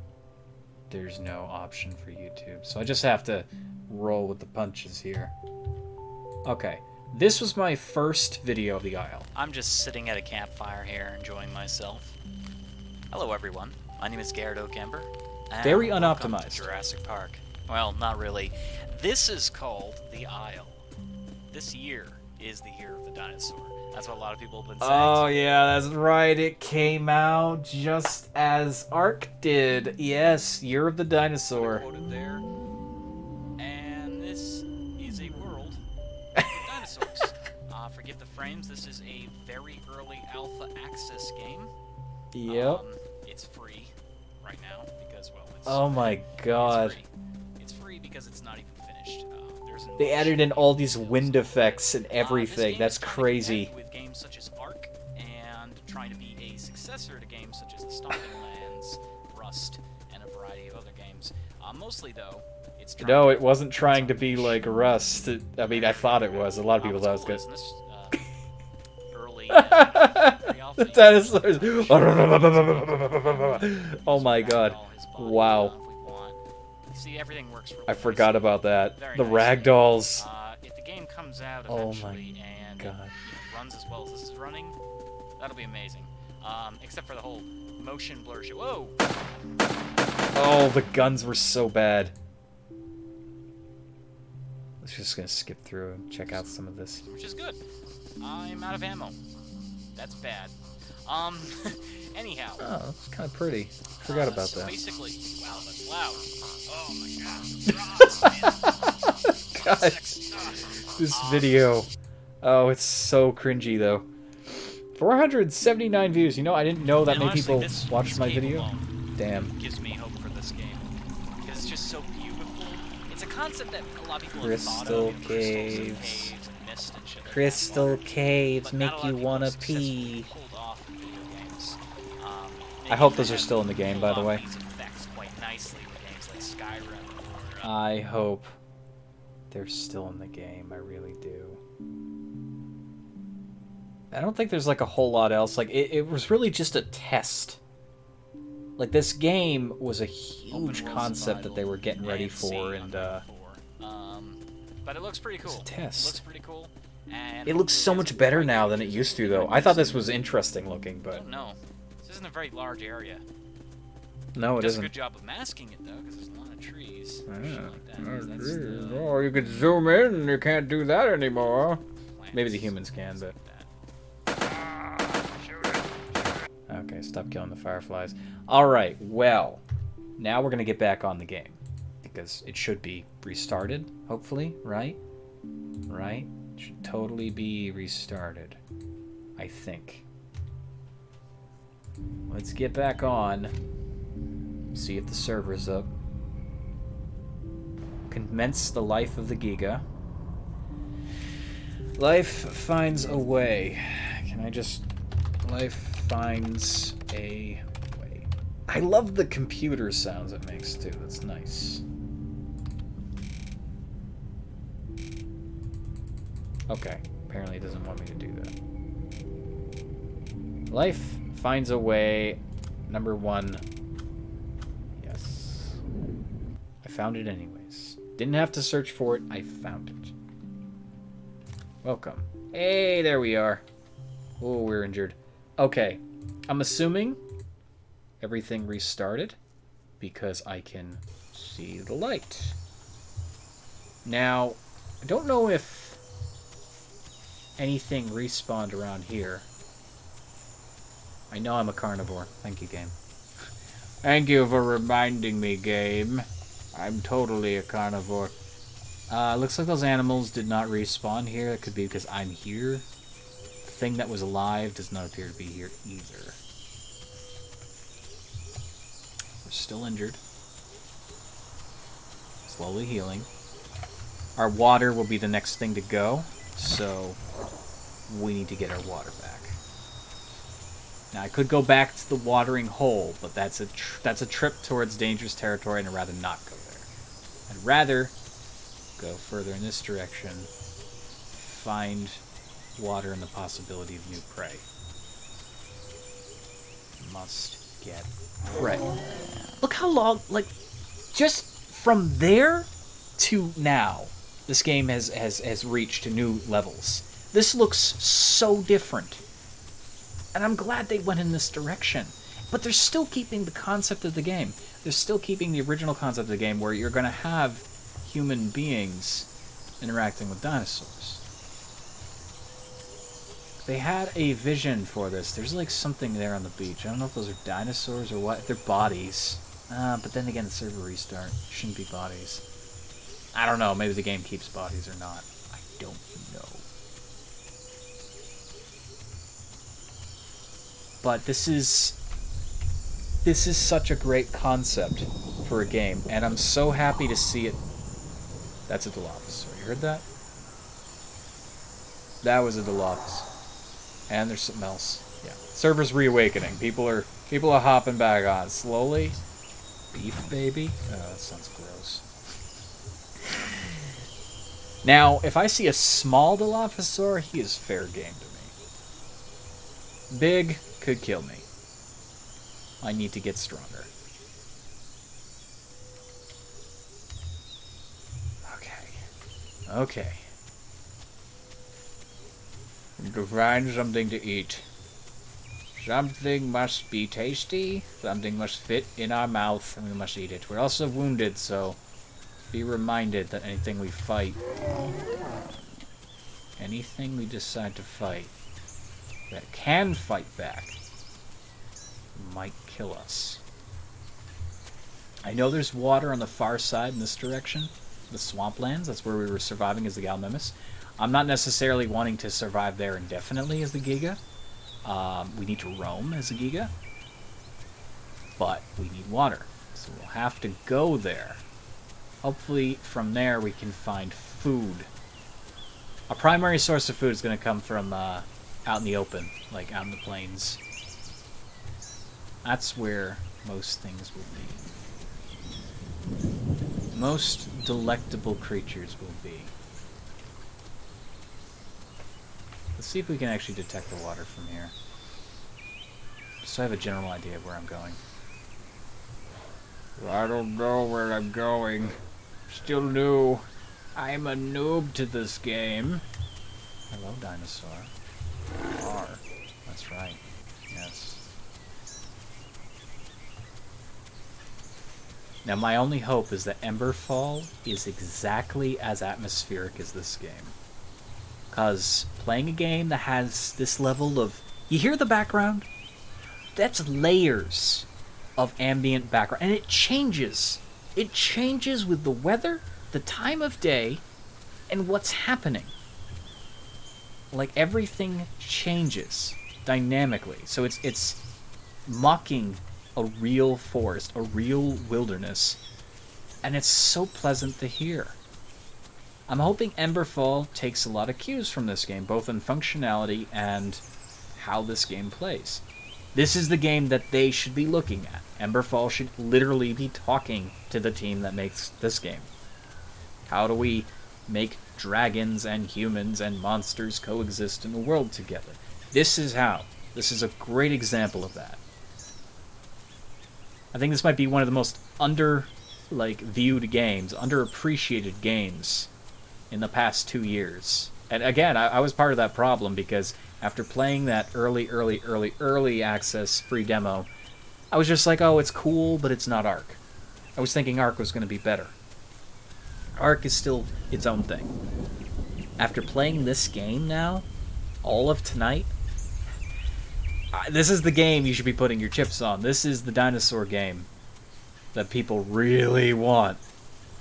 There's no option for YouTube, so I just have to roll with the punches here. Okay, this was my first video of the Isle. I'm just sitting at a campfire here, enjoying myself. Hello, everyone. My name is Garret Can't. Very welcome unoptimized. to Jurassic Park. Well, not really. This is called the Isle. This year is the year of the dinosaur. That's what a lot of people have been saying. Oh yeah, that's right. It came out just as Ark did. Yes, Year of the Dinosaur. Quoted there. And this is a world of dinosaurs. Forgive the frames. This is a very early alpha access game. Yep. It's free right now because, well, it's... Oh my god. It's free because it's not even finished. They added in all these wind effects and everything. That's crazy. With games such as Ark and trying to be a successor to games such as the Stomping Lands, Rust, and a variety of other games. Mostly, though, it's trying No, it wasn't trying to be like Rust. I mean, I thought it was. A lot of people thought it was good. Early, The dinosaurs. Oh my god. Wow. See, everything works really I forgot about that. Very The nicely. ragdolls. If the game comes out Oh eventually my and God. runs as well as this is running, that'll be amazing. Except for the whole motion blur shit. Whoa! Oh, the guns were so bad. Let's just gonna skip through and check out some of this. Which is good. I'm out of ammo. That's bad. Anyhow. Oh, it's kind of pretty. Forgot about so that. Basically, wow, that's loud. Oh my god. God, this video. Oh, it's so cringy though. 479 views. You know, I didn't know that And many honestly, people watched my game video. alone Damn. gives me hope for this game because it's just so beautiful. It's a concept that a lot of people have thought Crystal of, caves. and mist and shit like that, Crystal water. caves But not make a lot you of people wanna have pee. successfully pulled off in video games. I hope those are still in the game, by the way. These effects quite nicely in games like Skyrim or, I hope they're still in the game. I really do. I don't think there's like a whole lot else. Like it was really just a test. Like this game was a huge open world concept that they were getting ready and for, and but it looks pretty cool. it's a test. Looks pretty cool. And It looks so hopefully much there's better white now than it creatures used to, and though. green I thought this creatures. was interesting looking, I but don't know. This isn't a very large area. no, it Does a isn't. good job of masking it though, because there's a lot of trees. Ah, Shit like that. 'Cause that's the oh, you could zoom in. You can't do that anymore. plants, Maybe the humans can, things but like that. okay. Stop killing the fireflies. All right. Well, now we're gonna get back on the game because it should be restarted. Hopefully, right? Right? It should totally be restarted. I think. Let's get back on. See if the server's up. Commence the life of the Giga. Life finds a way. Can I just... Life finds a way. I love the computer sounds it makes, too. That's nice. Okay. Apparently it doesn't want me to do that. Life finds a way. Number 1. Yes. I found it anyways. Didn't have to search for it. I found it. Welcome. Hey, there we are. Oh, we're injured. Okay. I'm assuming everything restarted because I can see the light. Now, I don't know if anything respawned around here. I know I'm a carnivore. Thank you, game. Thank you for reminding me, game. I'm totally a carnivore. Looks like those animals did not respawn here. It could be because I'm here. The thing that was alive does not appear to be here either. We're still injured. Slowly healing. Our water will be the next thing to go, so we need to get our water back. Now, I could go back to the watering hole, but that's a trip towards dangerous territory, and I'd rather not go there. I'd rather go further in this direction, find water and the possibility of new prey. Must get prey. Look how long, like, just from there to now, this game has reached new levels. This looks so different. And I'm glad they went in this direction. But they're still keeping the concept of the game. They're still keeping the original concept of the game where you're going to have human beings interacting with dinosaurs. They had a vision for this. There's like something there on the beach. I don't know if those are dinosaurs or what. They're bodies. But then again, the server restart. Shouldn't be bodies. I don't know. Maybe the game keeps bodies or not. I don't know. But this is such a great concept for a game, and I'm so happy to see it. That's a Dilophosaur. You heard that? That was a Dilophosaur. And there's something else. Yeah. Server's reawakening. People are hopping back on slowly. Beef baby? Oh, that sounds gross. Now, if I see a small Dilophosaur, he is fair game to me. Big could kill me. I need to get stronger. Okay. To find something to eat. Something must be tasty. Something must fit in our mouth, and we must eat it. We're also wounded, so be reminded that anything we fight, anything we decide to fight that can fight back might kill us. I know there's water on the far side in this direction, the swamplands. That's where we were surviving as the Galmimus. I'm not necessarily wanting to survive there indefinitely as the Giga. We need to roam as a Giga, but we need water, so we'll have to go there. Hopefully from there we can find food. A primary source of food is going to come from out in the open, like out in the plains. That's where most things will be. Most delectable creatures will be. Let's see if we can actually detect the water from here. Just so I have a general idea of where I'm going. I don't know where I'm going. Still new. I'm a noob to this game. Hello, dinosaur. R. That's right. Yes. Now, my only hope is that Emberfall is exactly as atmospheric as this game. Because playing a game that has this level of... You hear the background? That's layers of ambient background. And it changes. It changes with the weather, the time of day, and what's happening. Like, everything changes dynamically. So it's mocking a real forest, a real wilderness, and it's so pleasant to hear. I'm hoping Emberfall takes a lot of cues from this game, both in functionality and how this game plays. This is the game that they should be looking at. Emberfall should literally be talking to the team that makes this game. How do we make dragons and humans and monsters coexist in a world together? This is how. This is a great example of that. I think this might be one of the most viewed games, underappreciated games in the past 2 years. And again, I was part of that problem because after playing that early access free demo, I was just like, oh, it's cool, but it's not Ark. I was thinking Ark was going to be better. Ark is still its own thing. After playing this game now, all of tonight, this is the game you should be putting your chips on. This is the dinosaur game that people really want.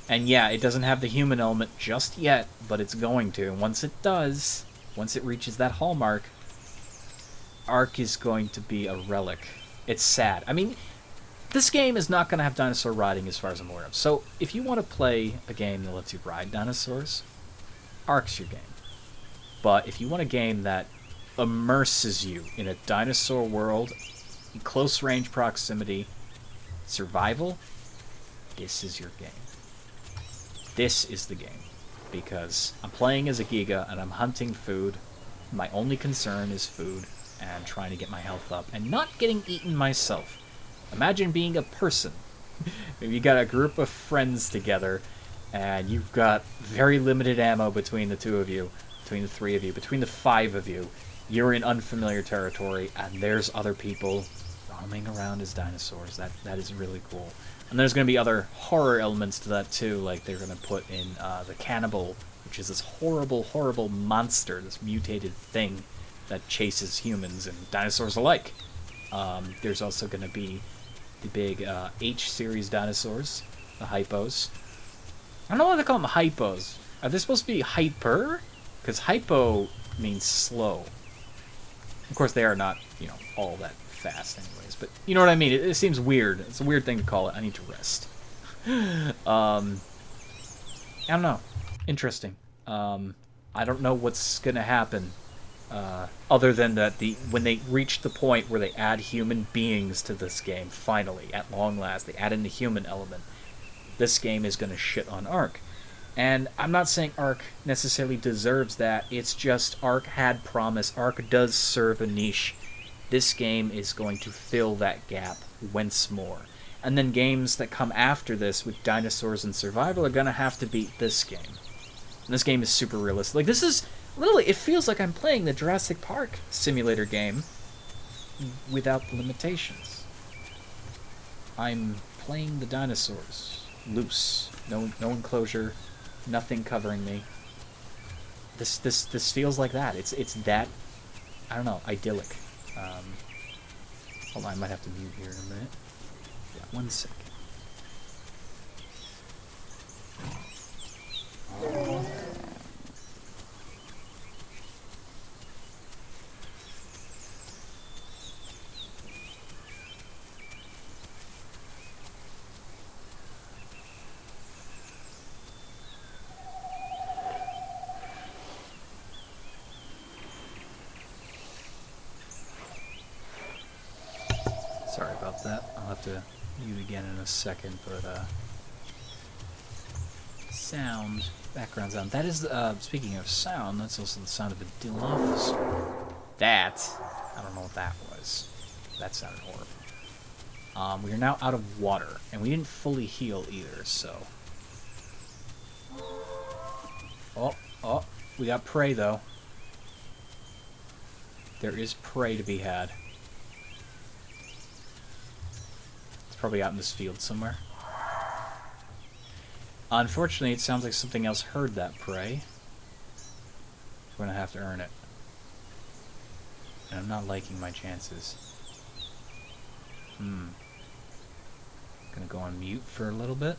And yeah, it doesn't have the human element just yet, but it's going to. And once it does, once it reaches that hallmark, Ark is going to be a relic. It's sad. I mean, this game is not going to have dinosaur riding as far as I'm aware of. So if you want to play a game that lets you ride dinosaurs, Ark's your game. But if you want a game that immerses you in a dinosaur world, in close range proximity, survival, this is your game. This is the game. Because I'm playing as a Giga and I'm hunting food. My only concern is food and trying to get my health up and not getting eaten myself. Imagine being a person. Maybe you got a group of friends together and you've got very limited ammo between the two of you, between the three of you, between the five of you. You're in unfamiliar territory, and there's other people roaming around as dinosaurs. That is really cool. And there's going to be other horror elements to that, too, like they're going to put in the cannibal, which is this horrible, horrible monster, this mutated thing that chases humans and dinosaurs alike. There's also going to be the big H-series dinosaurs, the hypos. I don't know why they call them hypos. Are they supposed to be hyper? Because hypo means slow. Of course, they are not, all that fast anyways. But you know what I mean? It seems weird. It's a weird thing to call it. I need to rest. I don't know. Interesting. I don't know what's going to happen. Other than that, when they reach the point where they add human beings to this game, finally, at long last, they add in the human element, this game is going to shit on Ark. And I'm not saying Ark necessarily deserves that. It's just Ark had promise. Ark does serve a niche. This game is going to fill that gap once more. And then games that come after this with dinosaurs and survival are going to have to beat this game. And this game is super realistic. Like, this is... Literally, it feels like I'm playing the Jurassic Park simulator game without the limitations. I'm playing the dinosaurs loose. No enclosure. Nothing covering me. This feels like that. It's that, I don't know, idyllic. Hold on, I might have to mute here in a minute. Yeah, 1 second. Sorry about that. I'll have to mute again in a second, but sound, background sound. That is, speaking of sound, that's also the sound of a Dill officer. That, I don't know what that was. That sounded horrible. We are now out of water, and we didn't fully heal either, so. Oh, we got prey though. there is prey to be had. It's probably out in this field somewhere. Unfortunately, it sounds like something else heard that prey. So I'm gonna have to earn it. And I'm not liking my chances. Gonna go on mute for a little bit.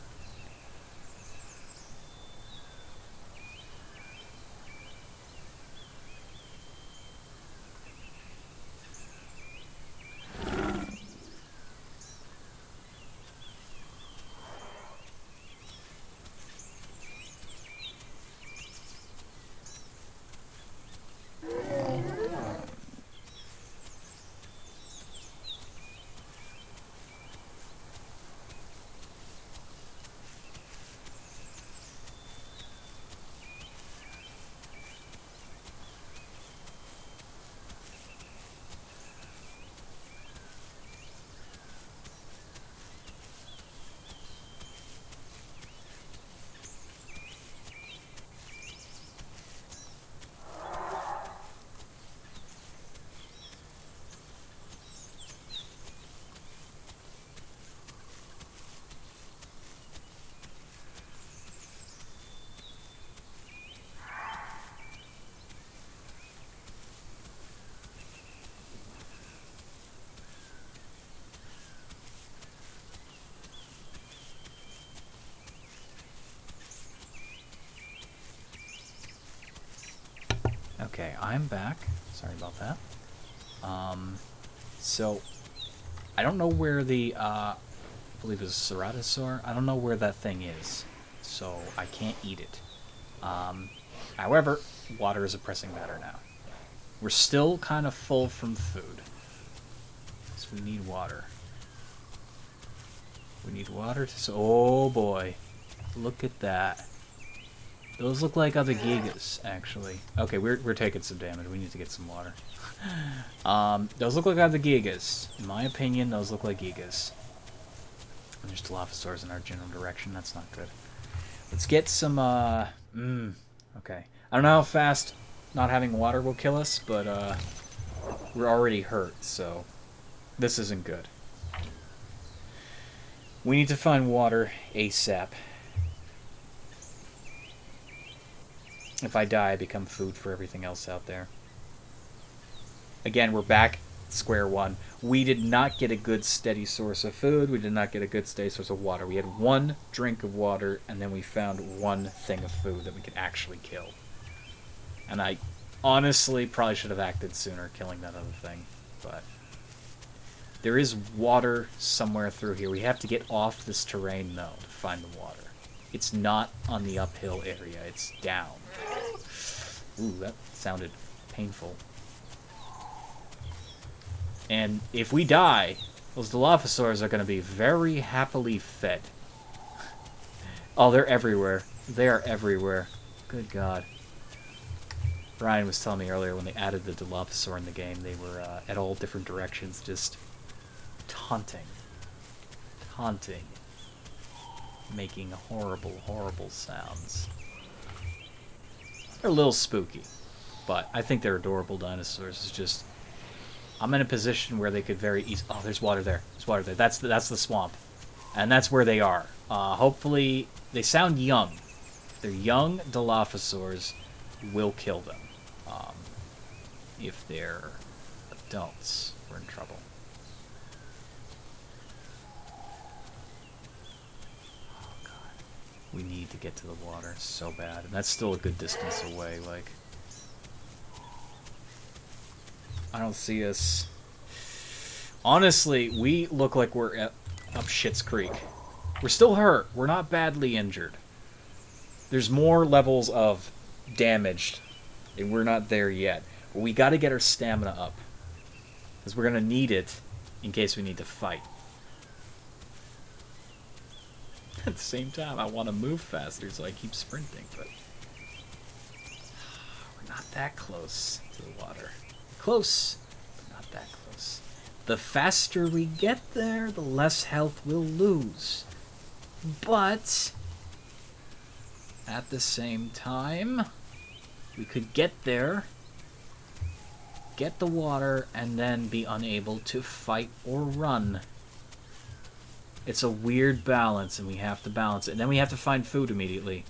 Okay, I'm back. Sorry about that. So, I don't know where the, I believe it was Ceratosaur. I don't know where that thing is, so I can't eat it. However, water is a pressing matter now. We're still kind of full from food, so we need water. We need water to... Oh boy, look at that. Those look like other Gigas, actually. Okay, we're taking some damage. We need to get some water. Those look like other Gigas. In my opinion, those look like Gigas. And there's Dilophosaurs in our general direction. That's not good. Let's get some, okay. I don't know how fast not having water will kill us, but, we're already hurt, so this isn't good. We need to find water ASAP. If I die, I become food for everything else out there. Again, we're back at square one. We did not get a good steady source of food. We did not get a good steady source of water. We had one drink of water, and then we found one thing of food that we could actually kill. And I honestly probably should have acted sooner, killing that other thing. But there is water somewhere through here. We have to get off this terrain, though, to find the water. It's not on the uphill area. It's down. Ooh, that sounded painful. And if we die, those Dilophosaurs are going to be very happily fed. Oh, they're everywhere. They are everywhere. Good God. Ryan was telling me earlier when they added the Dilophosaur in the game, they were at all different directions, just taunting. Taunting. Making horrible, horrible sounds. They're a little spooky, but I think they're adorable dinosaurs. It's just, I'm in a position where they could very easily... Oh, there's water there. There's water there. That's the swamp. And that's where they are. Hopefully, they sound young. If they're young Dilophosaurs, we'll kill them. If they're adults, we're in trouble. We need to get to the water so bad. And that's still a good distance away, like... I don't see us... Honestly, we look like we're up Schitt's Creek. We're still hurt. We're not badly injured. There's more levels of damaged, and we're not there yet. But we gotta get our stamina up. Because we're gonna need it in case we need to fight. At the same time, I want to move faster, so I keep sprinting, but... We're not that close to the water. Close, but not that close. The faster we get there, the less health we'll lose. But... at the same time, we could get there get the water and then be unable to fight or run. It's a weird balance, and we have to balance it. And then we have to find food immediately.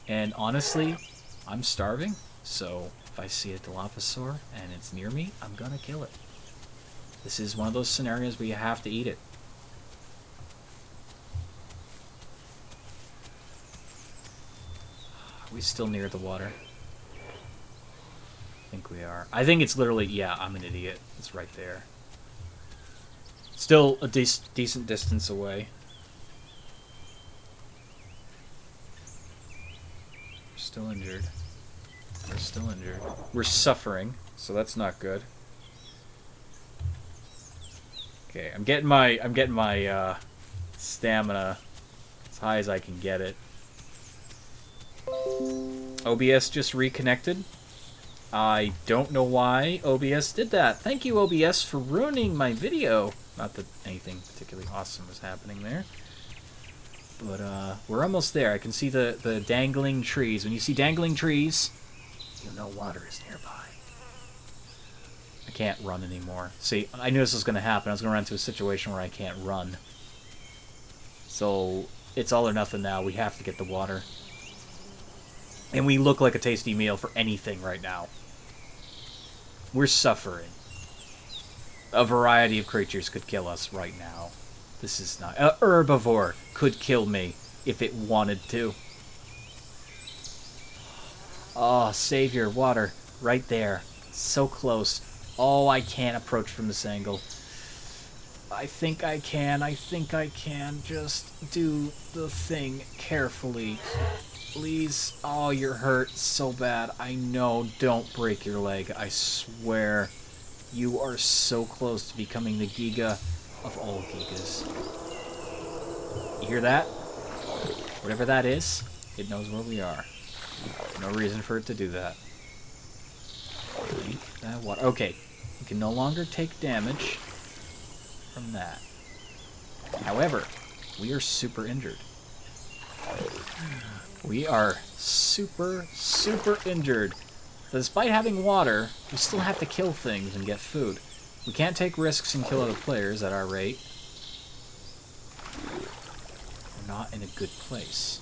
And honestly, I'm starving, so if I see a Dilophosaur and it's near me, I'm gonna kill it. This is one of those scenarios where you have to eat it. Are we still near the water? I think we are. I think it's literally, yeah, I'm an idiot. It's right there. Still a decent distance away. We're still injured. We're still injured. We're suffering, so that's not good. Okay, I'm getting my stamina as high as I can get it. OBS just reconnected. I don't know why OBS did that. Thank you, OBS, for ruining my video. Not that anything particularly awesome was happening there. But we're almost there. I can see the dangling trees. When you see dangling trees, you know water is nearby. I can't run anymore. See, I knew this was going to happen. I was going to run into a situation where I can't run. So, it's all or nothing now. We have to get the water. And we look like a tasty meal for anything right now. We're suffering. A variety of creatures could kill us right now. This is not... An herbivore could kill me if it wanted to. Oh, savior, water. Right there. So close. Oh, I can't approach from this angle. I think I can. I think I can. Just do the thing carefully. Please. Oh, you're hurt so bad. I know. Don't break your leg. I swear. You are so close to becoming the Giga of all Gigas. You hear that? Whatever that is, it knows where we are. No reason for it to do that. Drink that water. Okay. We can no longer take damage from that. However, we are super injured. We are super injured. Despite having water, we still have to kill things and get food. We can't take risks and kill other players at our rate. We're not in a good place.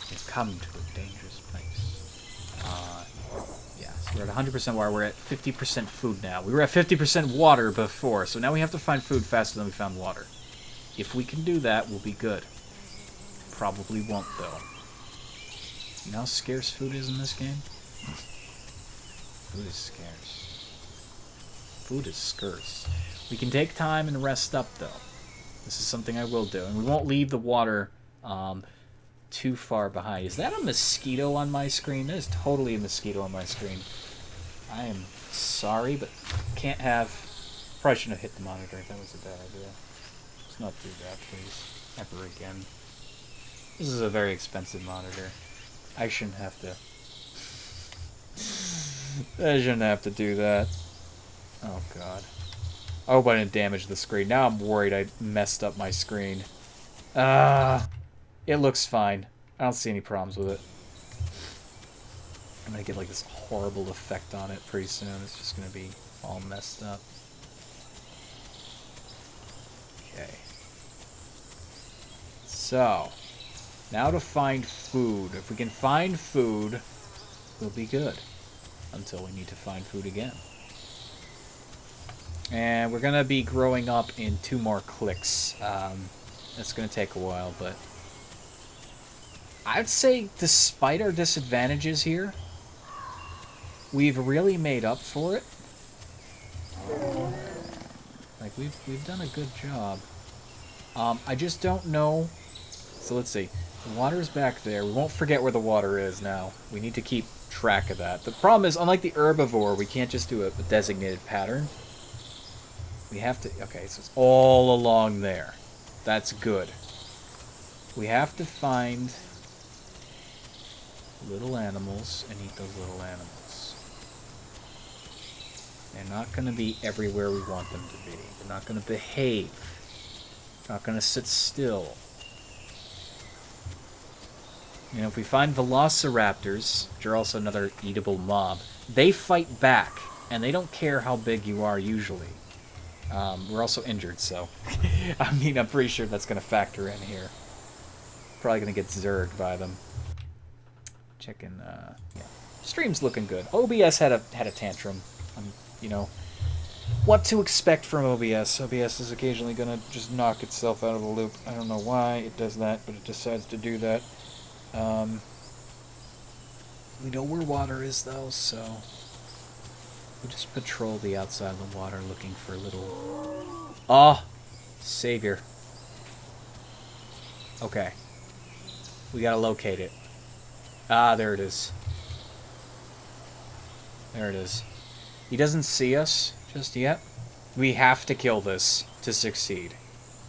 We've come to a dangerous place. Yeah, so we're at 100% water. We're at 50% food now. We were at 50% water before, so now we have to find food faster than we found water. If we can do that, we'll be good. Probably won't, though. You know how scarce food is in this game? Food is scarce. Food is scarce. We can take time and rest up, though. This is something I will do. And we won't leave the water too far behind. Is that a mosquito on my screen? That is totally a mosquito on my screen. I am sorry, but can't have... Probably shouldn't have hit the monitor. That was a bad idea. Let's not do that, please. Ever again. This is a very expensive monitor. I shouldn't have to... I shouldn't have to do that. Oh, God. I hope I didn't damage the screen. Now I'm worried I messed up my screen. It looks fine. I don't see any problems with it. I'm gonna get like this horrible effect on it pretty soon. It's just gonna be all messed up. Okay. So, now to find food. If we can find food, we'll be good. Until we need to find food again. And we're gonna be growing up in 2 more clicks. It's gonna take a while, but I'd say despite our disadvantages here, we've really made up for it. Like we've done a good job. I just don't know. So let's see. The water's back there. We won't forget where the water is now. We need to keep track of that. The problem is, unlike the herbivore, we can't just do a designated pattern. We have to... Okay, so it's all along there. That's good. We have to find little animals and eat those little animals. They're not going to be everywhere we want them to be. They're not going to behave. They're not going to sit still. You know, if we find velociraptors, which are also another eatable mob, they fight back, and they don't care how big you are usually. We're also injured, so... I mean, I'm pretty sure that's going to factor in here. Probably going to get zerged by them. Checking, yeah. Stream's looking good. OBS had a tantrum. You know, what to expect from OBS. OBS is occasionally going to just knock itself out of the loop. I don't know why it does that, but it decides to do that. We know where water is, though, so... we'll just patrol the outside of the water looking for little... Oh! Savior. Okay. We gotta locate it. Ah, there it is. There it is. He doesn't see us just yet. We have to kill this to succeed.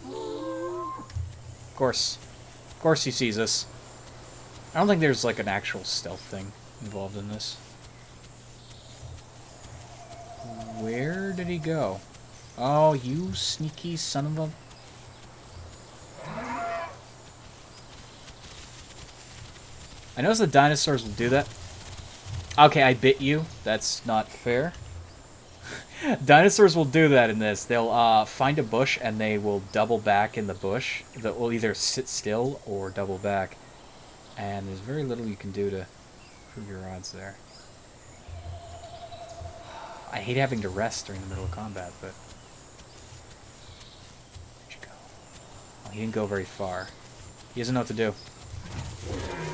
Of course. Of course he sees us. I don't think there's like an actual stealth thing involved in this. Where did he go? Oh, you sneaky son of a... I noticed the dinosaurs will do that. Okay, I bit you. That's not fair. Dinosaurs will do that in this. They'll find a bush and they will double back in the bush. That will either sit still or double back. And there's very little you can do to improve your odds there. I hate having to rest during the middle of combat, but... where'd you go? Oh, he didn't go very far. He doesn't know what to do.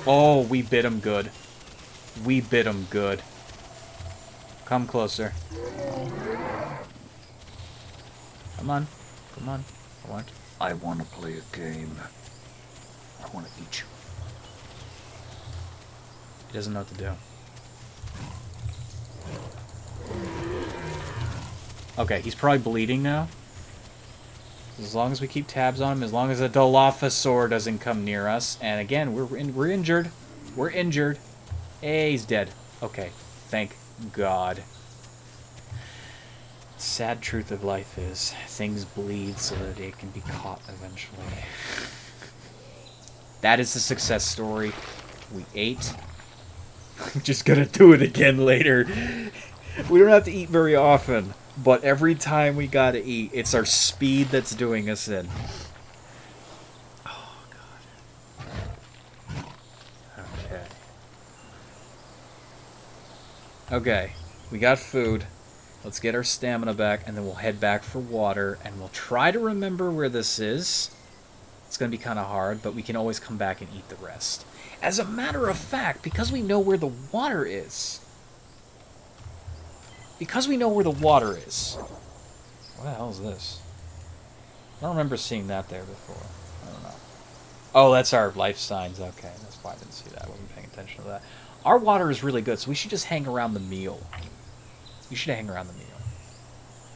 Oh, we bit him good. We bit him good. Come closer. Come on. Come on. I want to play a game. I want to eat you. He doesn't know what to do. Okay, he's probably bleeding now. As long as we keep tabs on him, as long as a Dilophosaur doesn't come near us. And again, we're injured. We're injured. Hey, he's dead. Okay, thank God. Sad truth of life is, things bleed so that it can be caught eventually. That is the success story. We ate. I'm just gonna do it again later. We don't have to eat very often, but every time we gotta eat, it's our speed that's doing us in. Oh, God. Okay. Okay, we got food. Let's get our stamina back, and then we'll head back for water, and we'll try to remember where this is. It's going to be kind of hard, but we can always come back and eat the rest. As a matter of fact, because we know where the water is... what the hell is this? I don't remember seeing that there before. I don't know. Oh, that's our life signs. Okay, that's why I didn't see that. I wasn't paying attention to that. Our water is really good, so we should just hang around the meal. We should hang around the meal.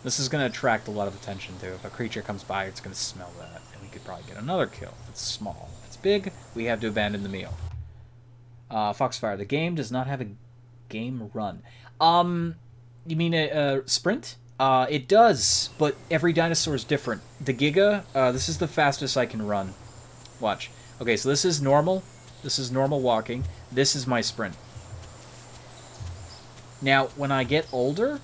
This is going to attract a lot of attention, too. If a creature comes by, it's going to smell that, and we could probably get another kill. If it's small. If it's big, we have to abandon the meal. Foxfire, the game does not have a game run. You mean a sprint? It does, but every dinosaur is different. The Giga, this is the fastest I can run. Watch. Okay, so this is normal. This is normal walking. This is my sprint. Now, when I get older,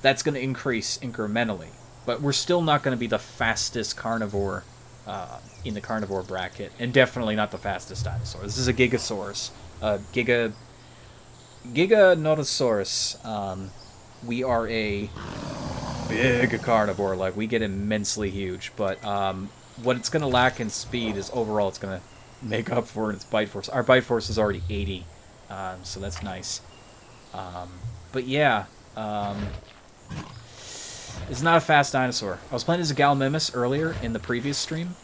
that's going to increase incrementally. But we're still not going to be the fastest carnivore in the carnivore bracket. And definitely not the fastest dinosaur. This is a Gigasaurus. Giganotosaurus. We are a big carnivore. Like, we get immensely huge. But what it's going to lack in speed is overall it's going to make up for in its bite force. Our bite force is already 80. So that's nice. But yeah, it's not a fast dinosaur. I was playing as a Gallimimus earlier in the previous stream.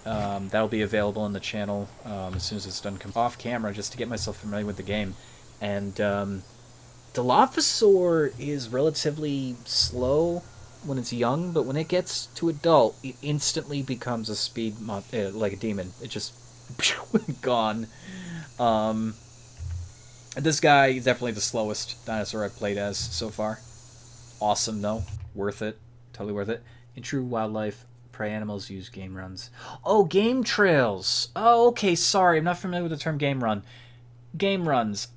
That'll be available on the channel as soon as it's done. Come off camera just to get myself familiar with the game. And Dilophosaur is relatively slow when it's young, but when it gets to adult, it instantly becomes a speed like a demon. It just gone. This guy is definitely the slowest dinosaur I've played as so far. Awesome, though. Worth it. Totally worth it. In true wildlife prey animals use game runs. Oh, game trails. Oh, okay, sorry. I'm not familiar with the term game run. Game runs.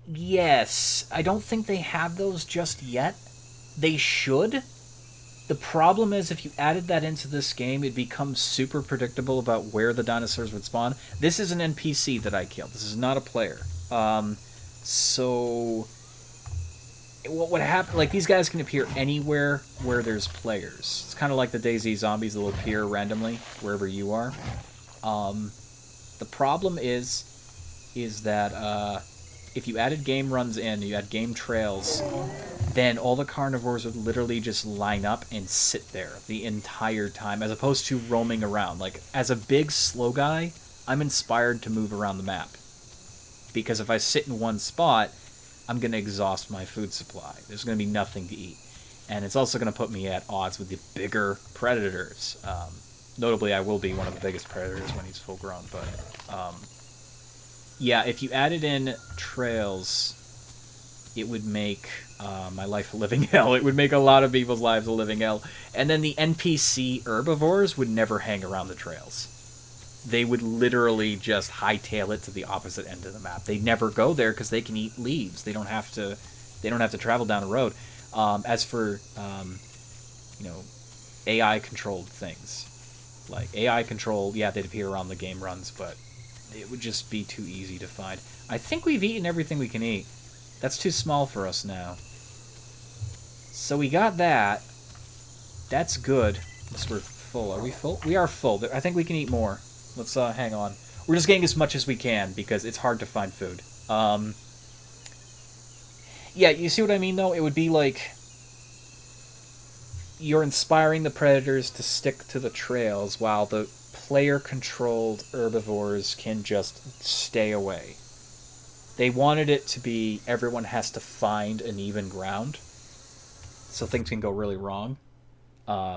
Yes. I don't think they have those just yet. They should. The problem is if you added that into this game, it becomes super predictable about where the dinosaurs would spawn. This is an NPC that I killed. This is not a player. So what would happen? Like, these guys can appear anywhere where there's players. It's kind of like the DayZ zombies that will appear randomly wherever you are. The problem is that if you added game runs in, you add game trails, then all the carnivores would literally just line up and sit there the entire time, as opposed to roaming around. Like, as a big, slow guy, I'm inspired to move around the map. Because if I sit in one spot, I'm going to exhaust my food supply. There's going to be nothing to eat. And it's also going to put me at odds with the bigger predators. Notably, I will be one of the biggest predators when he's full grown, but... yeah, if you added in trails, it would make my life a living hell. It would make a lot of people's lives a living hell. And then the NPC herbivores would never hang around the trails. They would literally just hightail it to the opposite end of the map. They never go there because they can eat leaves. They don't have to travel down a road. As for AI controlled things, like AI controlled, yeah, they'd appear around the game runs, but it would just be too easy to find. I think we've eaten everything we can eat. That's too small for us now. So we got that. That's good. Unless we're full. Are we full? We are full. I think we can eat more. Let's hang on. We're just getting as much as we can because it's hard to find food. Yeah, you see what I mean, though? It would be like you're inspiring the predators to stick to the trails while the player-controlled herbivores can just stay away. They wanted it to be everyone has to find an even ground, so things can go really wrong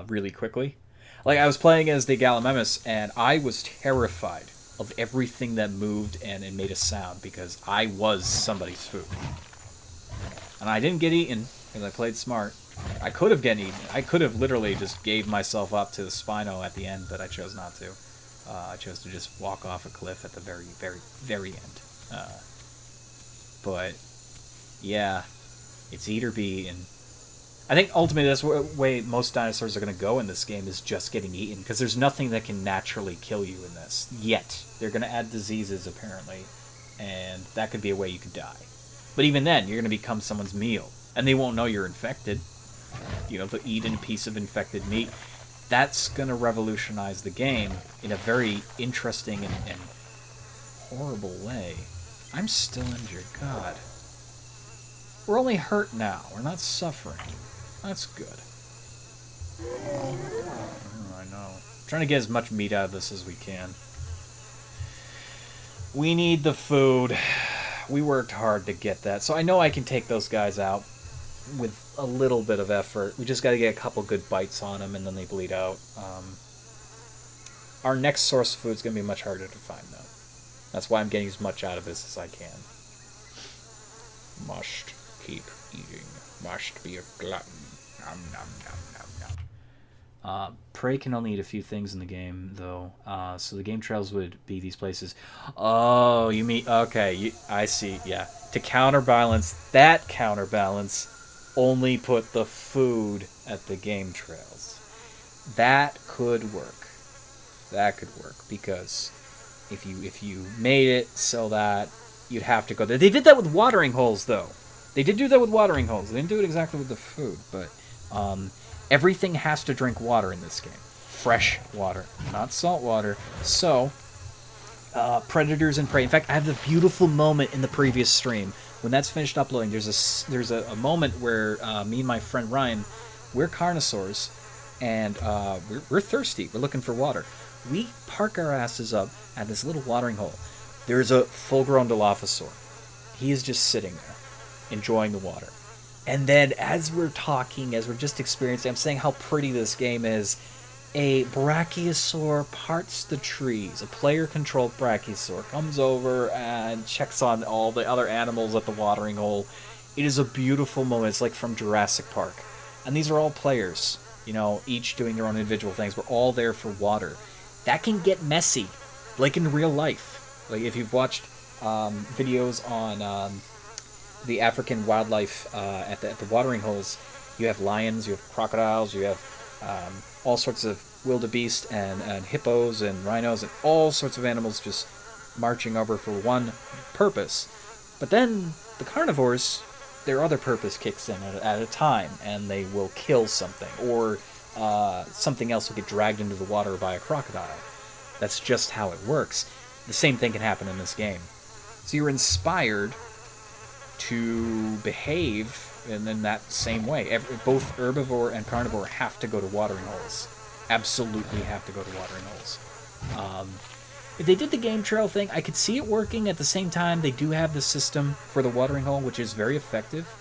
really quickly. Like, I was playing as the Gallimimus, and I was terrified of everything that moved and it made a sound, because I was somebody's food. And I didn't get eaten, because I played smart. I could have gotten eaten. I could have literally just gave myself up to the Spino at the end, but I chose not to. I chose to just walk off a cliff at the very, very, very end. But, yeah, it's eat or be eaten. I think ultimately that's the way most dinosaurs are going to go in this game, is just getting eaten, because there's nothing that can naturally kill you in this, yet. They're going to add diseases, apparently, and that could be a way you could die. But even then, you're going to become someone's meal, and they won't know you're infected. You know, to eat a piece of infected meat. That's going to revolutionize the game in a very interesting and horrible way. I'm still injured, God. We're only hurt now, we're not suffering. That's good. Oh, I know. I'm trying to get as much meat out of this as we can. We need the food. We worked hard to get that. So I know I can take those guys out with a little bit of effort. We just got to get a couple good bites on them, and then they bleed out. Our next source of food is going to be much harder to find, though. That's why I'm getting as much out of this as I can. Must keep eating. Must be a glutton. Nom, nom, nom, nom, nom. Prey can only eat a few things in the game, though. So the game trails would be these places. Oh, you mean... Okay, I see, yeah. To counterbalance that counterbalance, only put the food at the game trails. That could work. That could work, because if you made it so that you'd have to go there. They did that with watering holes, though. They did do that with watering holes. They didn't do it exactly with the food, but everything has to drink water in this game. Fresh water, not salt water. So, predators and prey. In fact, I have the beautiful moment in the previous stream. When that's finished uploading, there's a moment where me and my friend Ryan, we're carnosaurs, and we're thirsty. We're looking for water. We park our asses up at this little watering hole. There's a full-grown Dilophosaur. He is just sitting there, enjoying the water. And then, as we're talking, as we're just experiencing, I'm saying how pretty this game is, a Brachiosaur parts the trees. A player-controlled Brachiosaur comes over and checks on all the other animals at the watering hole. It is a beautiful moment. It's like from Jurassic Park. And these are all players. you know, each doing their own individual things. We're all there for water. That can get messy, like in real life. Like if you've watched videos on the African wildlife at the watering holes, you have lions, you have crocodiles, you have all sorts of wildebeest and hippos and rhinos and all sorts of animals just marching over for one purpose. But then the carnivores, their other purpose kicks in at a time, and they will kill something, or something else will get dragged into the water by a crocodile. That's just how it works. The same thing can happen in this game. So you're inspired to behave in that same way. Both herbivore and carnivore have to go to watering holes. Absolutely have to go to watering holes. If they did the game trail thing, I could see it working. At the same time, they do have the system for the watering hole, which is very effective.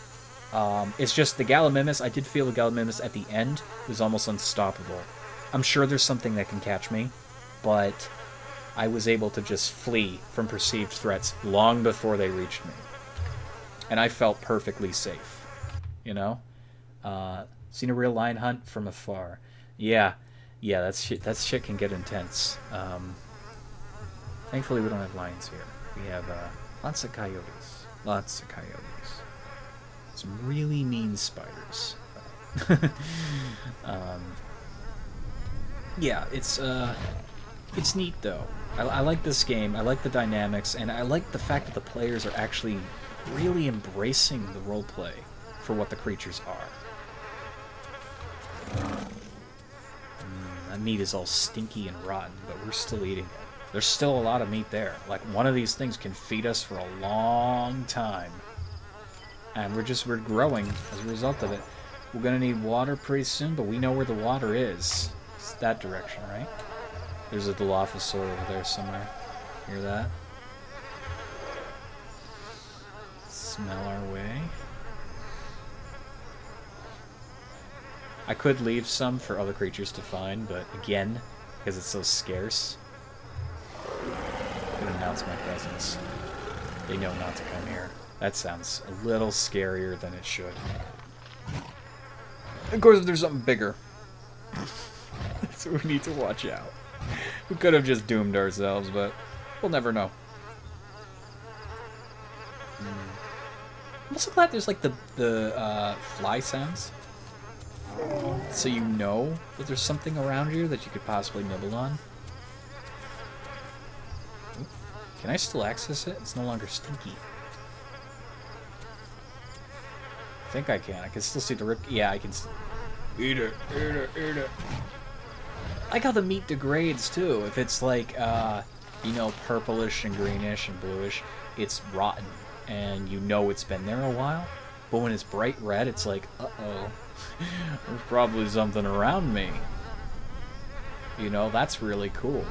It's just the Gallimimus, I did feel the Gallimimus at the end was almost unstoppable. I'm sure there's something that can catch me, but I was able to just flee from perceived threats long before they reached me. And I felt perfectly safe, you know? Seen a real lion hunt from afar. Yeah, that shit can get intense. Thankfully, we don't have lions here. We have lots of coyotes. Lots of coyotes. Some really mean spiders. Yeah, it's neat though. I like this game. I like the dynamics, and I like the fact that the players are actually really embracing the roleplay for what the creatures are. That meat is all stinky and rotten, but we're still eating it. There's still a lot of meat there. Like, one of these things can feed us for a long time. And we're growing as a result of it. We're gonna need water pretty soon, but we know where the water is. It's that direction, right? There's a Dilophosaur over there somewhere. Hear that? Smell our way. I could leave some for other creatures to find, but again, because it's so scarce, I'm gonna announce my presence. They know not to come here. That sounds a little scarier than it should. Of course, if there's something bigger, that's what we need to watch out. We could have just doomed ourselves, but we'll never know. I'm also glad there's like the fly sounds, so you know that there's something around you that you could possibly nibble on. Can I still access it? It's no longer stinky. I think I can. I can still see the rip. Yeah, I can still eat it, eat it, eat it. I like how the meat degrades too. If it's like, you know, purplish and greenish and bluish, it's rotten, and you know it's been there a while. But when it's bright red, it's like, uh-oh, there's probably something around me. You know, that's really cool.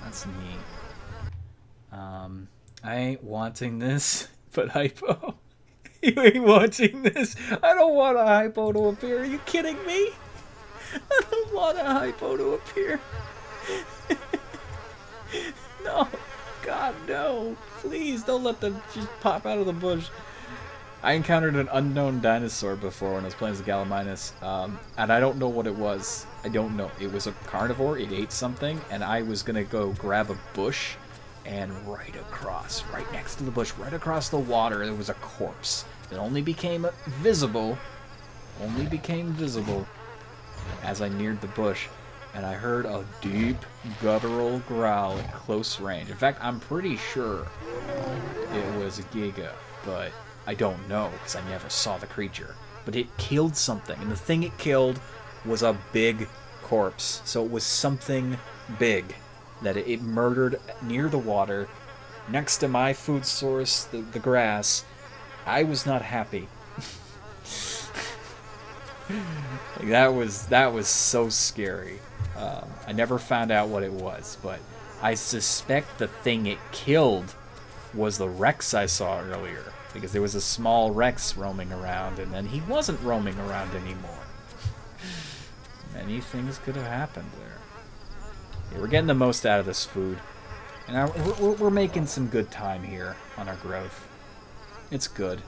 That's neat. I ain't wanting this, but hypo. You ain't wanting this. I don't want a hypo to appear. Are you kidding me? I don't want a hypo to appear. No. God, no. Please don't let them just pop out of the bush. I encountered an unknown dinosaur before when I was playing as the Gallimimus, and I don't know what it was. I don't know. It was a carnivore. It ate something, and I was going to go grab a bush, and right across, right next to the bush, right across the water, there was a corpse that only became visible as I neared the bush, and I heard a deep, guttural growl at close range. In fact, I'm pretty sure it was a Giga, but I don't know because I never saw the creature. But it killed something, and the thing it killed was a big corpse. So it was something big that it murdered near the water, next to my food source, the grass. I was not happy. Like, that was so scary. I never found out what it was, but I suspect the thing it killed was the Rex I saw earlier, because there was a small Rex roaming around, and then he wasn't roaming around anymore. Many things could have happened there. Yeah, we're getting the most out of this food, and we're making some good time here on our growth. It's good.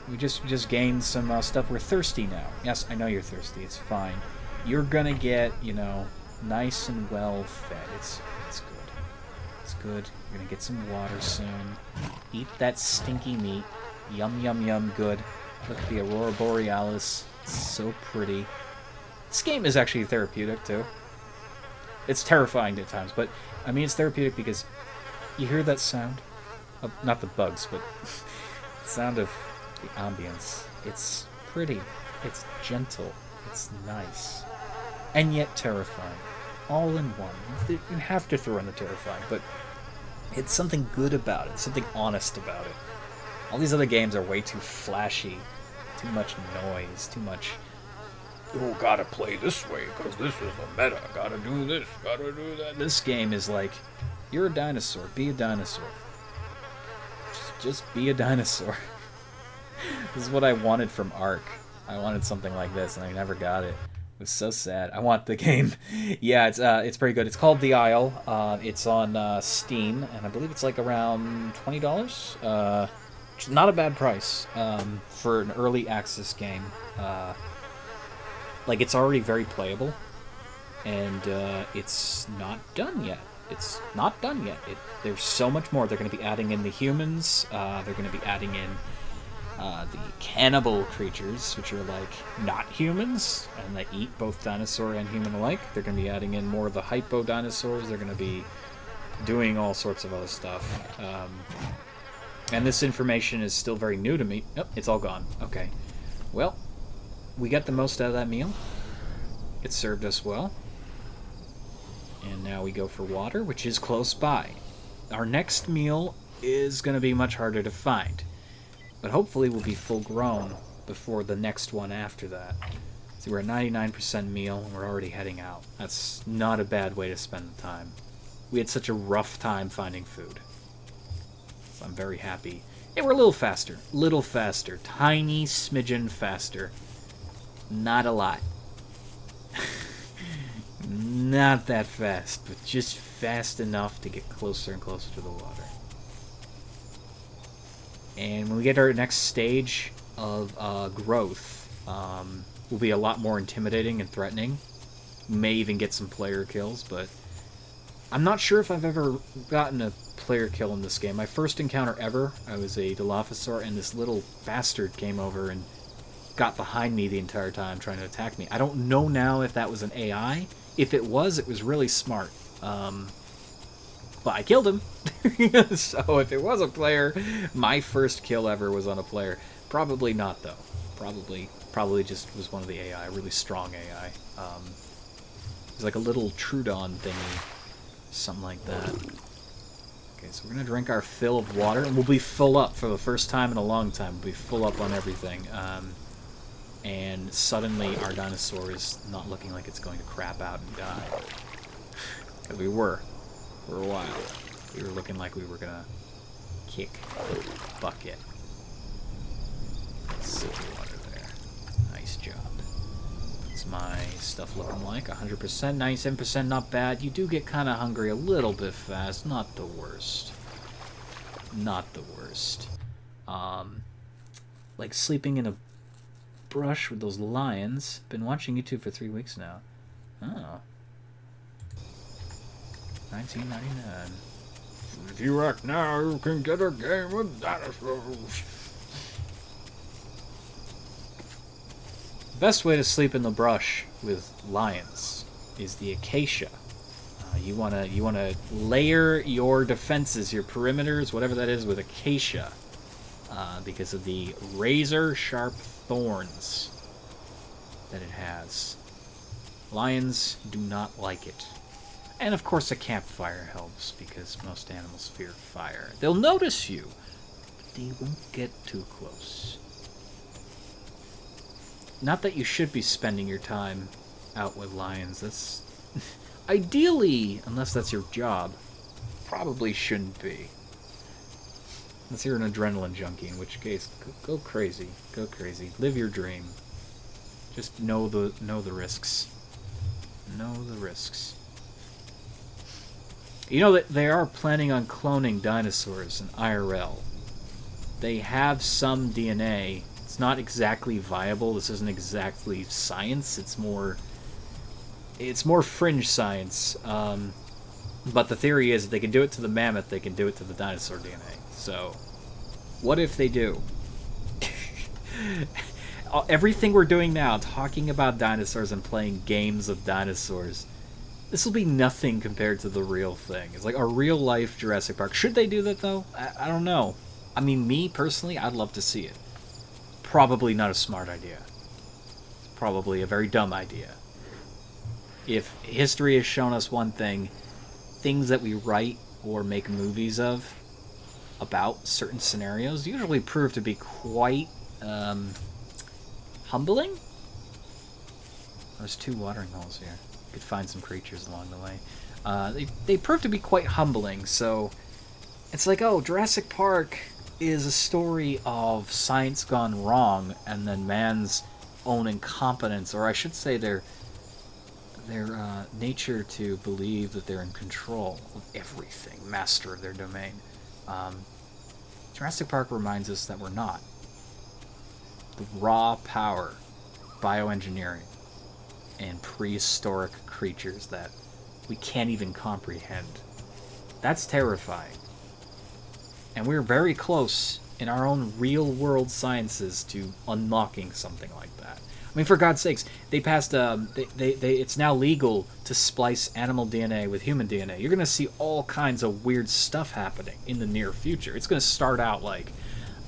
We just gained some stuff. We're thirsty now. Yes, I know you're thirsty. It's fine. You're gonna get, you know, nice and well fed. It's good. It's good. You're gonna get some water soon. Eat that stinky meat. Yum, yum, yum. Good. Look at the Aurora Borealis. It's so pretty. This game is actually therapeutic, too. It's terrifying at times, but, I mean, it's therapeutic because you hear that sound? Not the bugs, but the sound of the ambience. It's pretty. It's gentle. It's nice. And yet terrifying. All in one. You have to throw in the terrifying, but it's something good about it. Something honest about it. All these other games are way too flashy. Too much noise. Too much... Oh, gotta play this way, because this is the meta. Gotta do this, gotta do that. This game is like, you're a dinosaur. Be a dinosaur. Just be a dinosaur. This is what I wanted from Ark. I wanted something like this, and I never got it. It was so sad. I want the game. Yeah, it's pretty good. It's called The Isle. It's on Steam, and I believe it's like around $20. Which is not a bad price for an early access game. Like, it's already very playable, and it's not done yet. It's not done yet. There's so much more. They're going to be adding in the humans. They're going to be adding in the cannibal creatures, which are, like, not humans, and they eat both dinosaur and human alike. They're going to be adding in more of the hypo dinosaurs. They're going to be doing all sorts of other stuff. And this information is still very new to me. Oh, it's all gone. Okay. Well, we got the most out of that meal. It served us well. And now we go for water, which is close by. Our next meal is going to be much harder to find. But hopefully we'll be full grown before the next one after that. See, we're at 99% meal, and we're already heading out. That's not a bad way to spend the time. We had such a rough time finding food. So I'm very happy. Hey, we're a little faster. Little faster. Tiny smidgen faster. Not a lot. Not that fast, but just fast enough to get closer and closer to the water. And when we get our next stage of growth, will be a lot more intimidating and threatening. We may even get some player kills, but I'm not sure if I've ever gotten a player kill in this game. My first encounter ever, I was a Dilophosaur, and this little bastard came over and got behind me the entire time trying to attack me. I don't know now if that was an AI. If it was really smart. But I killed him. So if it was a player, my first kill ever was on a player. Probably not, though. Probably just was one of the AI, really strong AI. It was like a little Trudon thingy. Something like that. Okay, so we're going to drink our fill of water, and we'll be full up for the first time in a long time. We'll be full up on everything. And suddenly our dinosaur is not looking like it's going to crap out and die. Because we were. For a while. We were looking like we were going to kick the bucket. Silky water there. Nice job. What's my stuff looking like? 100%, 97%, not bad. You do get kind of hungry a little bit fast. Not the worst. Not the worst. Like sleeping in a brush with those lions. Been watching YouTube for 3 weeks now. Oh. 1999. If you act now, you can get a game with dinosaurs. The best way to sleep in the brush with lions is the acacia. You wanna layer your defenses, your perimeters, whatever that is, with acacia, because of the razor-sharp thorns that it has. Lions do not like it. And of course a campfire helps, because most animals fear fire. They'll notice you, but they won't get too close. Not that you should be spending your time out with lions. That's... Ideally, unless that's your job, probably shouldn't be. Unless you're an adrenaline junkie, in which case, go crazy. Go crazy. Live your dream. Just know the risks. Know the risks. You know that they are planning on cloning dinosaurs in IRL. They have some DNA It's not exactly viable. This isn't exactly science. It's more fringe science. But the theory is if they can do it to the mammoth, they can do it to the dinosaur DNA. So, what if they do? Everything we're doing now, talking about dinosaurs and playing games of dinosaurs, this will be nothing compared to the real thing. It's like a real-life Jurassic Park. Should they do that, though? I don't know. I mean, me, personally, I'd love to see it. Probably not a smart idea. It's probably a very dumb idea. If history has shown us one thing, things that we write or make movies of about certain scenarios usually prove to be quite humbling. There's 2 watering holes here. You could find some creatures along the way. They prove to be quite humbling, so it's like, oh, Jurassic Park is a story of science gone wrong and then man's own incompetence, or I should say their nature to believe that they're in control of everything, master of their domain. Jurassic Park reminds us that we're not. The raw power, bioengineering, and prehistoric creatures that we can't even comprehend. That's terrifying. And we're very close in our own real-world sciences to unlocking something like that. I mean, for God's sakes, they passed. It's now legal to splice animal DNA with human DNA. You're going to see all kinds of weird stuff happening in the near future. It's going to start out like,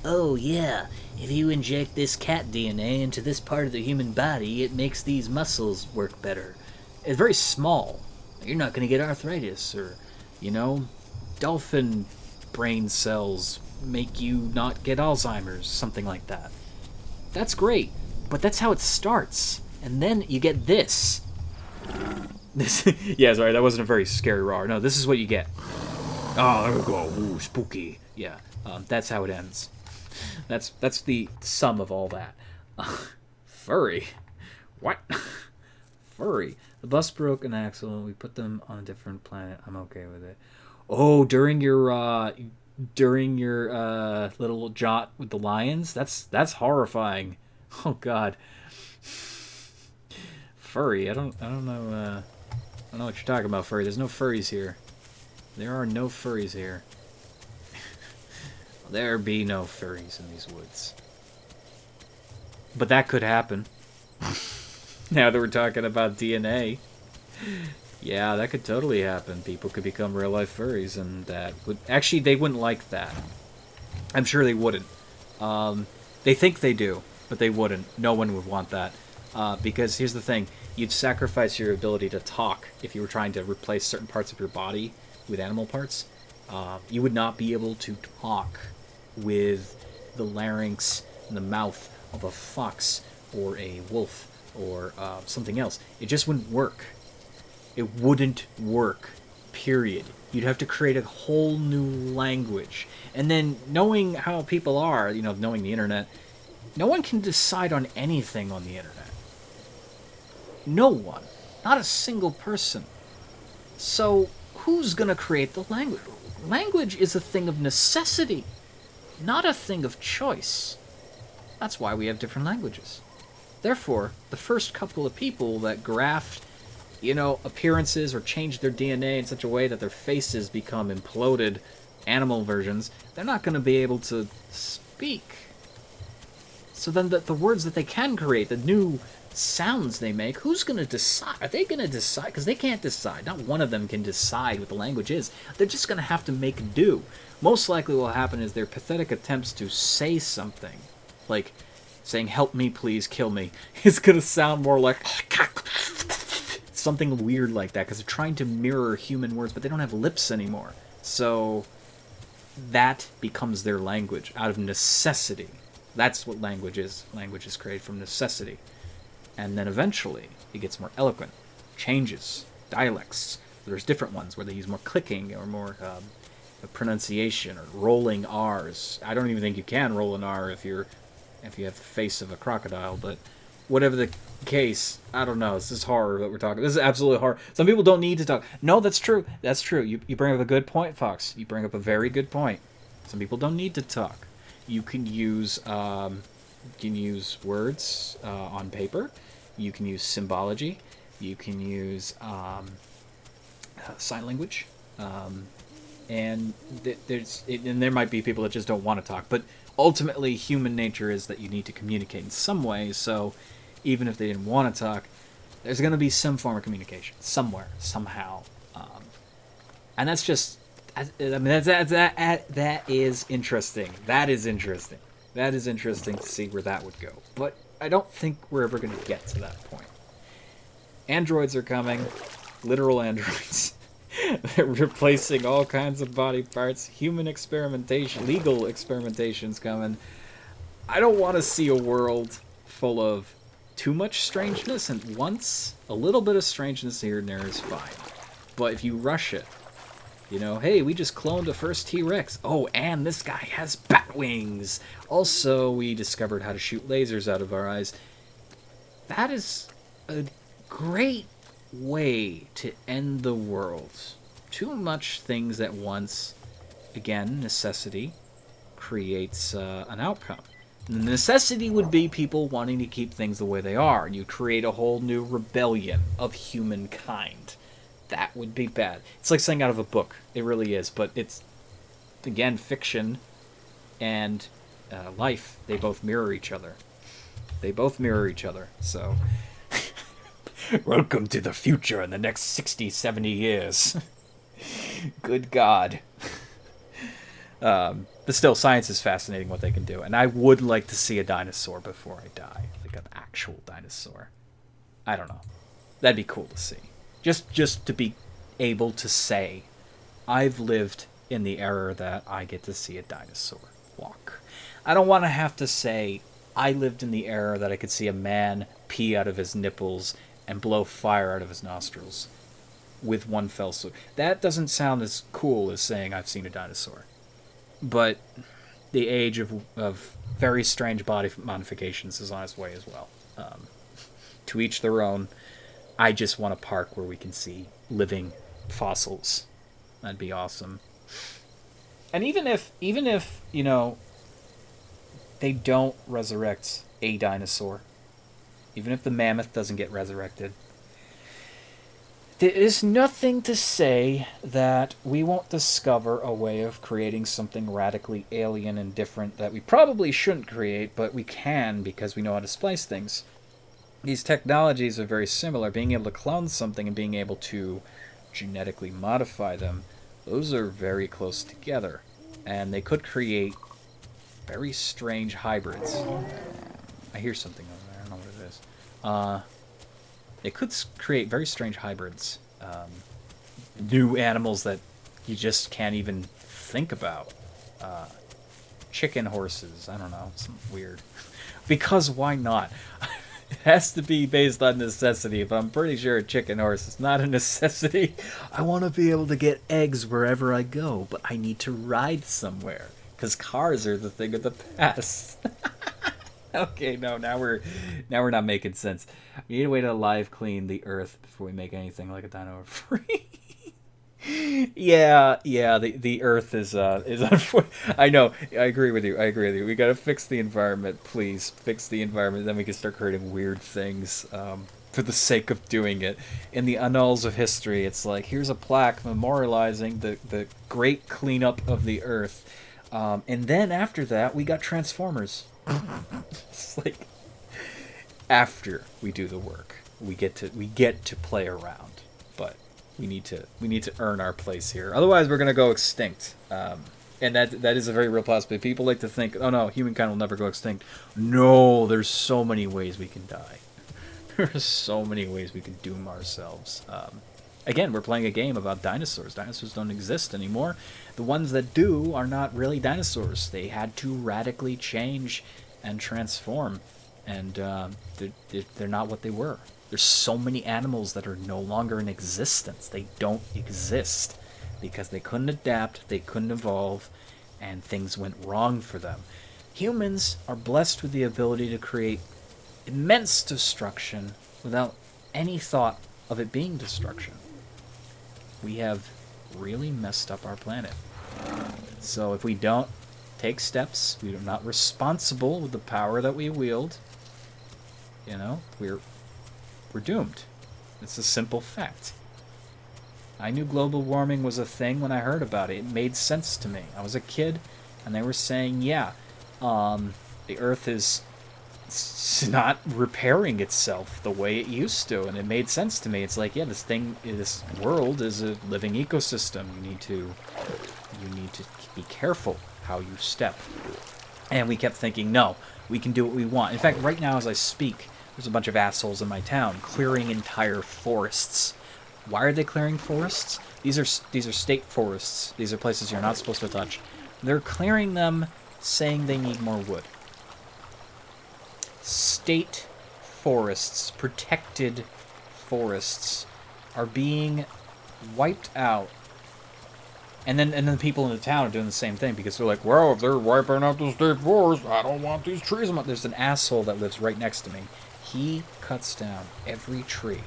Oh yeah, if you inject this cat DNA into this part of the human body, it makes these muscles work better. it's very small. You're not going to get arthritis, or, dolphin brain cells make you not get Alzheimer's, something like that. That's great, but that's how it starts. And then you get this. Yeah, sorry, that wasn't a very scary roar. No, this is what you get. Oh, there we go. Ooh, spooky. Yeah, that's how it ends. That's the sum of all that. Furry? What? Furry. The bus broke an axle. We put them on a different planet. I'm okay with it. Oh, during your little jaunt with the lions? That's horrifying. Oh God. Furry. I don't know. I don't know what you're talking about, furry. There's no furries here. There are no furries here. There be no furries in these woods. But that could happen. Now that we're talking about DNA. Yeah, that could totally happen. People could become real-life furries, and that would... Actually, they wouldn't like that. I'm sure they wouldn't. They think they do, but they wouldn't. No one would want that. Because here's the thing. You'd sacrifice your ability to talk if you were trying to replace certain parts of your body with animal parts. You would not be able to talk with the larynx and the mouth of a fox or a wolf or something else. It just wouldn't work. It wouldn't work, period. You'd have to create a whole new language. And then knowing how people are, knowing the internet, no one can decide on anything on the internet. No one. Not a single person. So, who's gonna create the language? Language is a thing of necessity, not a thing of choice. That's why we have different languages. Therefore, the first couple of people that graft, appearances or change their DNA in such a way that their faces become imploded animal versions, they're not going to be able to speak. So then the words that they can create, the new sounds they make, who's going to decide? Are they going to decide? Because they can't decide. Not one of them can decide what the language is. They're just going to have to make do. Most likely what will happen is their pathetic attempts to say something, like saying, "Help me, please, kill me," is going to sound more like something weird like that, because they're trying to mirror human words, but they don't have lips anymore. So that becomes their language out of necessity. That's what language is. Language is created from necessity. And then eventually it gets more eloquent, changes, dialects. There's different ones where they use more clicking or more pronunciation or rolling R's. I don't even think you can roll an R if you have the face of a crocodile, but whatever the case, I don't know. This is horror that we're talking. This is absolutely horror. Some people don't need to talk. No, that's true. That's true. You bring up a good point, Fox. You bring up a very good point. Some people don't need to talk. You can use can use words on paper. You can use symbology. You can use sign language. And there might be people that just don't want to talk. But ultimately, human nature is that you need to communicate in some way. So even if they didn't want to talk, there's going to be some form of communication somewhere, somehow. And that's just, I mean, that is interesting. That is interesting. That is interesting to see where that would go. But I don't think we're ever going to get to that point. Androids are coming. Literal androids. They're replacing all kinds of body parts. Human experimentation, legal experimentation's coming. I don't want to see a world full of too much strangeness at once. A little bit of strangeness here and there is fine. But if you rush it, you know, hey, we just cloned a first T-Rex. Oh, and this guy has bat wings. Also, we discovered how to shoot lasers out of our eyes. That is a great way to end the world. Too much things at once. Again, necessity creates an outcome. And the necessity would be people wanting to keep things the way they are, and you create a whole new rebellion of humankind. That would be bad. It's like something out of a book. It really is. But it's, again, fiction and life. They both mirror each other. They both mirror each other. So, welcome to the future in the next 60, 70 years. Good God. But still, science is fascinating what they can do. And I would like to see a dinosaur before I die. Like an actual dinosaur. I don't know. That'd be cool to see. Just to be able to say, I've lived in the era that I get to see a dinosaur walk. I don't want to have to say, I lived in the era that I could see a man pee out of his nipples and blow fire out of his nostrils with one fell swoop. That doesn't sound as cool as saying I've seen a dinosaur. But the age of very strange body modifications is on its way as well. To each their own. I just want a park where we can see living fossils. That'd be awesome. And even if you know, they don't resurrect a dinosaur, even if the mammoth doesn't get resurrected, there is nothing to say that we won't discover a way of creating something radically alien and different that we probably shouldn't create, but we can because we know how to splice things. These technologies are very similar. Being able to clone something and being able to genetically modify them, those are very close together. And they could create very strange hybrids. I hear something over there. I don't know what it is. They could create very strange hybrids. New animals that you just can't even think about. Chicken horses. I don't know. Something weird. Because why not? It has to be based on necessity, but I'm pretty sure a chicken horse is not a necessity. I want to be able to get eggs wherever I go, but I need to ride somewhere, because cars are the thing of the past. Okay, no, now we're not making sense. We need a way to live clean the earth before we make anything like a dino free. Yeah, the Earth is I know, I agree with you. We gotta fix the environment, please. Fix the environment, then we can start creating weird things for the sake of doing it. In the annals of history, it's like, here's a plaque memorializing the great cleanup of the Earth. And then after that, we got Transformers. It's like, after we do the work, we get to play around. But we need to earn our place here. Otherwise, we're gonna go extinct. And that is a very real possibility. People like to think, oh no, humankind will never go extinct. No, there's so many ways we can die. There's so many ways we can doom ourselves. Again, we're playing a game about dinosaurs. Dinosaurs don't exist anymore. The ones that do are not really dinosaurs. They had to radically change and transform, and they're not what they were. There's so many animals that are no longer in existence. They don't exist because they couldn't adapt, they couldn't evolve, and things went wrong for them. Humans are blessed with the ability to create immense destruction without any thought of it being destruction. We have really messed up our planet. So if we don't take steps, we are not responsible with the power that we wield, you know, we're doomed. It's a simple fact. I knew global warming was a thing when I heard about it. It made sense to me. I was a kid, and they were saying, yeah, the Earth is not repairing itself the way it used to, and it made sense to me. It's like, yeah, this world is a living ecosystem. You need to be careful how you step. And we kept thinking, no, we can do what we want. In fact, right now as I speak, there's a bunch of assholes in my town clearing entire forests. Why are they clearing forests? These are state forests. These are places you're not supposed to touch. They're clearing them, saying they need more wood. State forests, protected forests, are being wiped out. And then people in the town are doing the same thing because they're like, well, if they're wiping out the state forest, I don't want these trees. There's an asshole that lives right next to me. He cuts down every tree.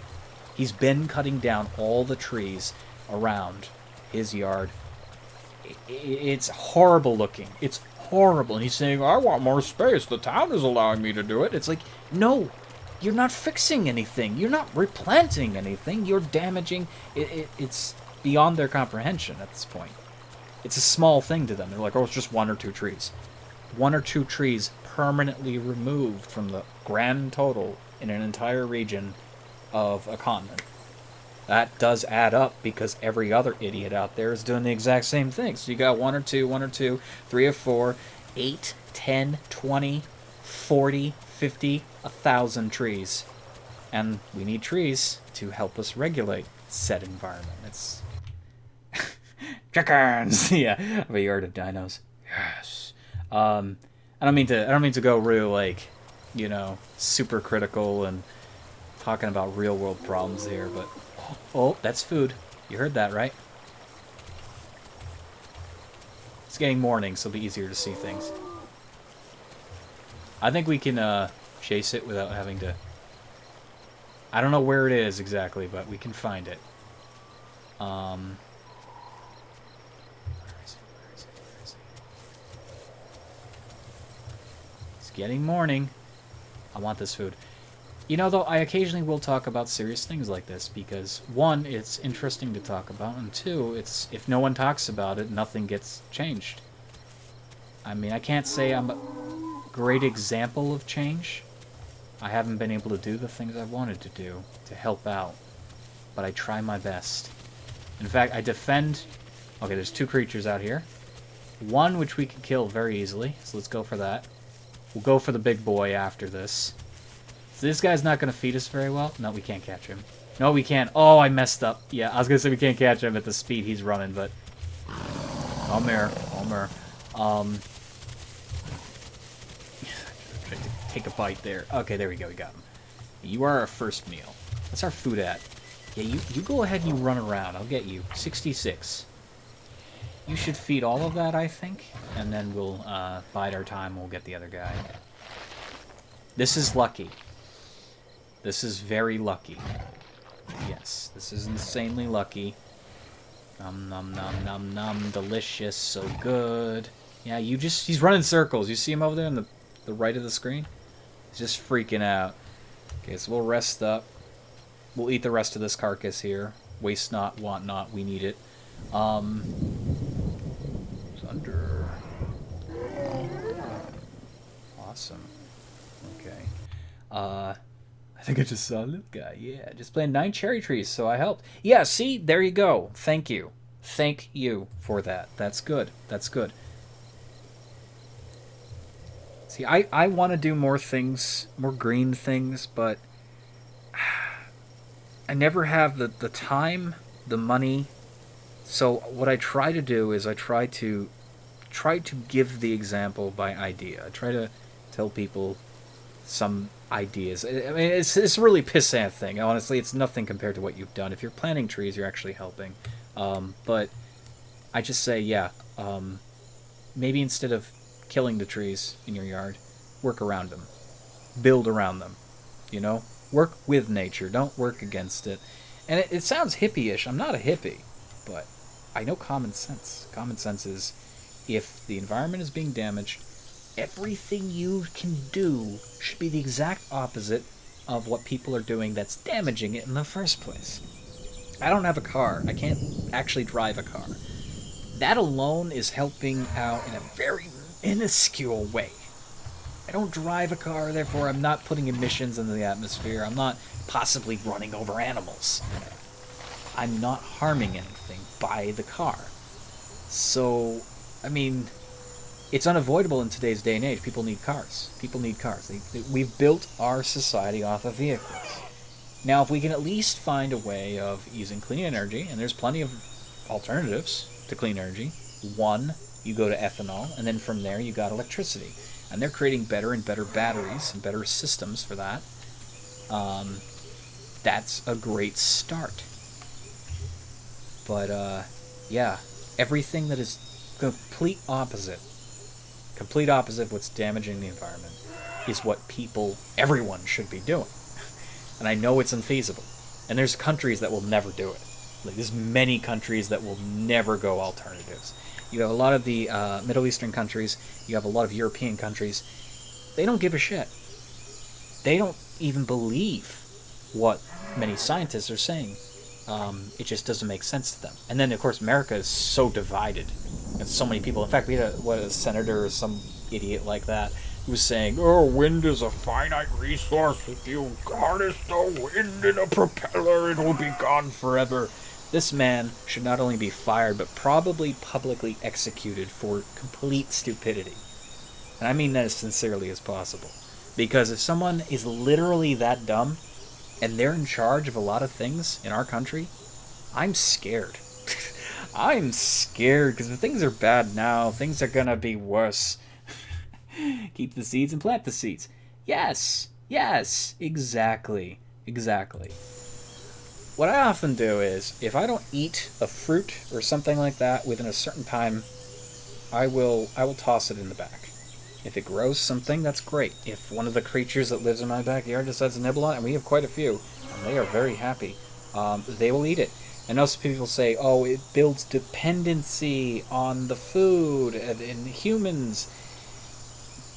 He's been cutting down all the trees around his yard. It's horrible looking. It's horrible. And he's saying, I want more space. The town is allowing me to do it. It's like, no, you're not fixing anything. You're not replanting anything. You're damaging. It's beyond their comprehension at this point. It's a small thing to them. They're like, oh, it's just 1 or 2 trees. 1 or 2 trees permanently removed from the grand total in an entire region of a continent. That does add up because every other idiot out there is doing the exact same thing. So you got 1 or 2, 3 or 4, 8, 10, 20, 40, 50, 1,000 trees. And we need trees to help us regulate said environment. It's chickens. Yeah, have you heard of dinos? Yes. I don't mean to go real, like, you know, super critical and talking about real world problems here, but oh, that's food. You heard that, right? It's getting morning, so it'll be easier to see things. I think we can chase it without having to... I don't know where it is exactly, but we can find it. Where is it? It's getting morning. I want this food. You know, though, I occasionally will talk about serious things like this because, 1, it's interesting to talk about, and 2, it's if no one talks about it, nothing gets changed. I mean, I can't say I'm a great example of change. I haven't been able to do the things I wanted to do to help out, but I try my best. In fact, I defend... Okay, there's 2 creatures out here. 1 which we can kill very easily, so let's go for that. We'll go for the big boy after this. So this guy's not going to feed us very well. No, we can't catch him. No, we can't. Oh, I messed up. Yeah, I was going to say we can't catch him at the speed he's running, but... Come here. Tried to take a bite there. Okay, there we go. We got him. You are our first meal. What's our food at? Yeah, you go ahead and you run around. I'll get you. 66. You should feed all of that, I think. And then we'll bide our time. We'll get the other guy. This is lucky. This is very lucky. Yes, this is insanely lucky. Nom nom nom nom nom. Delicious. So good. Yeah, he's running circles. You see him over there on the right of the screen? He's just freaking out. Okay, so we'll rest up. We'll eat the rest of this carcass here. Waste not, want not. We need it. Thunder. Awesome. Okay. I think I just saw a little guy. Yeah, just planted 9 cherry trees, so I helped. Yeah, see? There you go. Thank you. Thank you for that. That's good. That's good. See, I want to do more things, more green things, but I never have the time, the money. So what I try to do is I try to give the example by idea. I try to tell people some ideas. I mean, it's a really pissant thing. Honestly, it's nothing compared to what you've done. If you're planting trees, you're actually helping. But I just say, yeah, maybe instead of killing the trees in your yard, work around them. Build around them. You know? Work with nature. Don't work against it. And it sounds hippie-ish. I'm not a hippie, but I know common sense. Common sense is if the environment is being damaged, everything you can do should be the exact opposite of what people are doing that's damaging it in the first place. I don't have a car. I can't actually drive a car. That alone is helping out in a very minuscule way. I don't drive a car, therefore I'm not putting emissions into the atmosphere. I'm not possibly running over animals. I'm not harming anything by the car. So, I mean, it's unavoidable in today's day and age. People need cars. People need cars. We've built our society off of vehicles. Now, if we can at least find a way of using clean energy, and there's plenty of alternatives to clean energy. One, you go to ethanol, and then from there you got electricity. And they're creating better and better batteries and better systems for that. That's a great start. But, yeah, everything that is complete opposite of what's damaging the environment is what everyone should be doing. And I know it's unfeasible. And there's countries that will never do it. Like, there's many countries that will never go alternatives. You have a lot of the Middle Eastern countries, you have a lot of European countries, they don't give a shit. They don't even believe what many scientists are saying. It just doesn't make sense to them. And then, of course, America is so divided. And so many people. In fact, we had a senator or some idiot like that who was saying, oh, wind is a finite resource. If you harness the wind in a propeller, it will be gone forever. This man should not only be fired, but probably publicly executed for complete stupidity. And I mean that as sincerely as possible. Because if someone is literally that dumb, and they're in charge of a lot of things in our country, I'm scared. I'm scared, because if things are bad now, things are gonna be worse. Keep the seeds and plant the seeds. Yes, exactly. What I often do is, if I don't eat a fruit or something like that within a certain time, I will toss it in the back. If it grows something, that's great. If one of the creatures that lives in my backyard decides to nibble on it, and we have quite a few, and they are very happy, they will eat it. And also people say, oh, it builds dependency on the food and humans.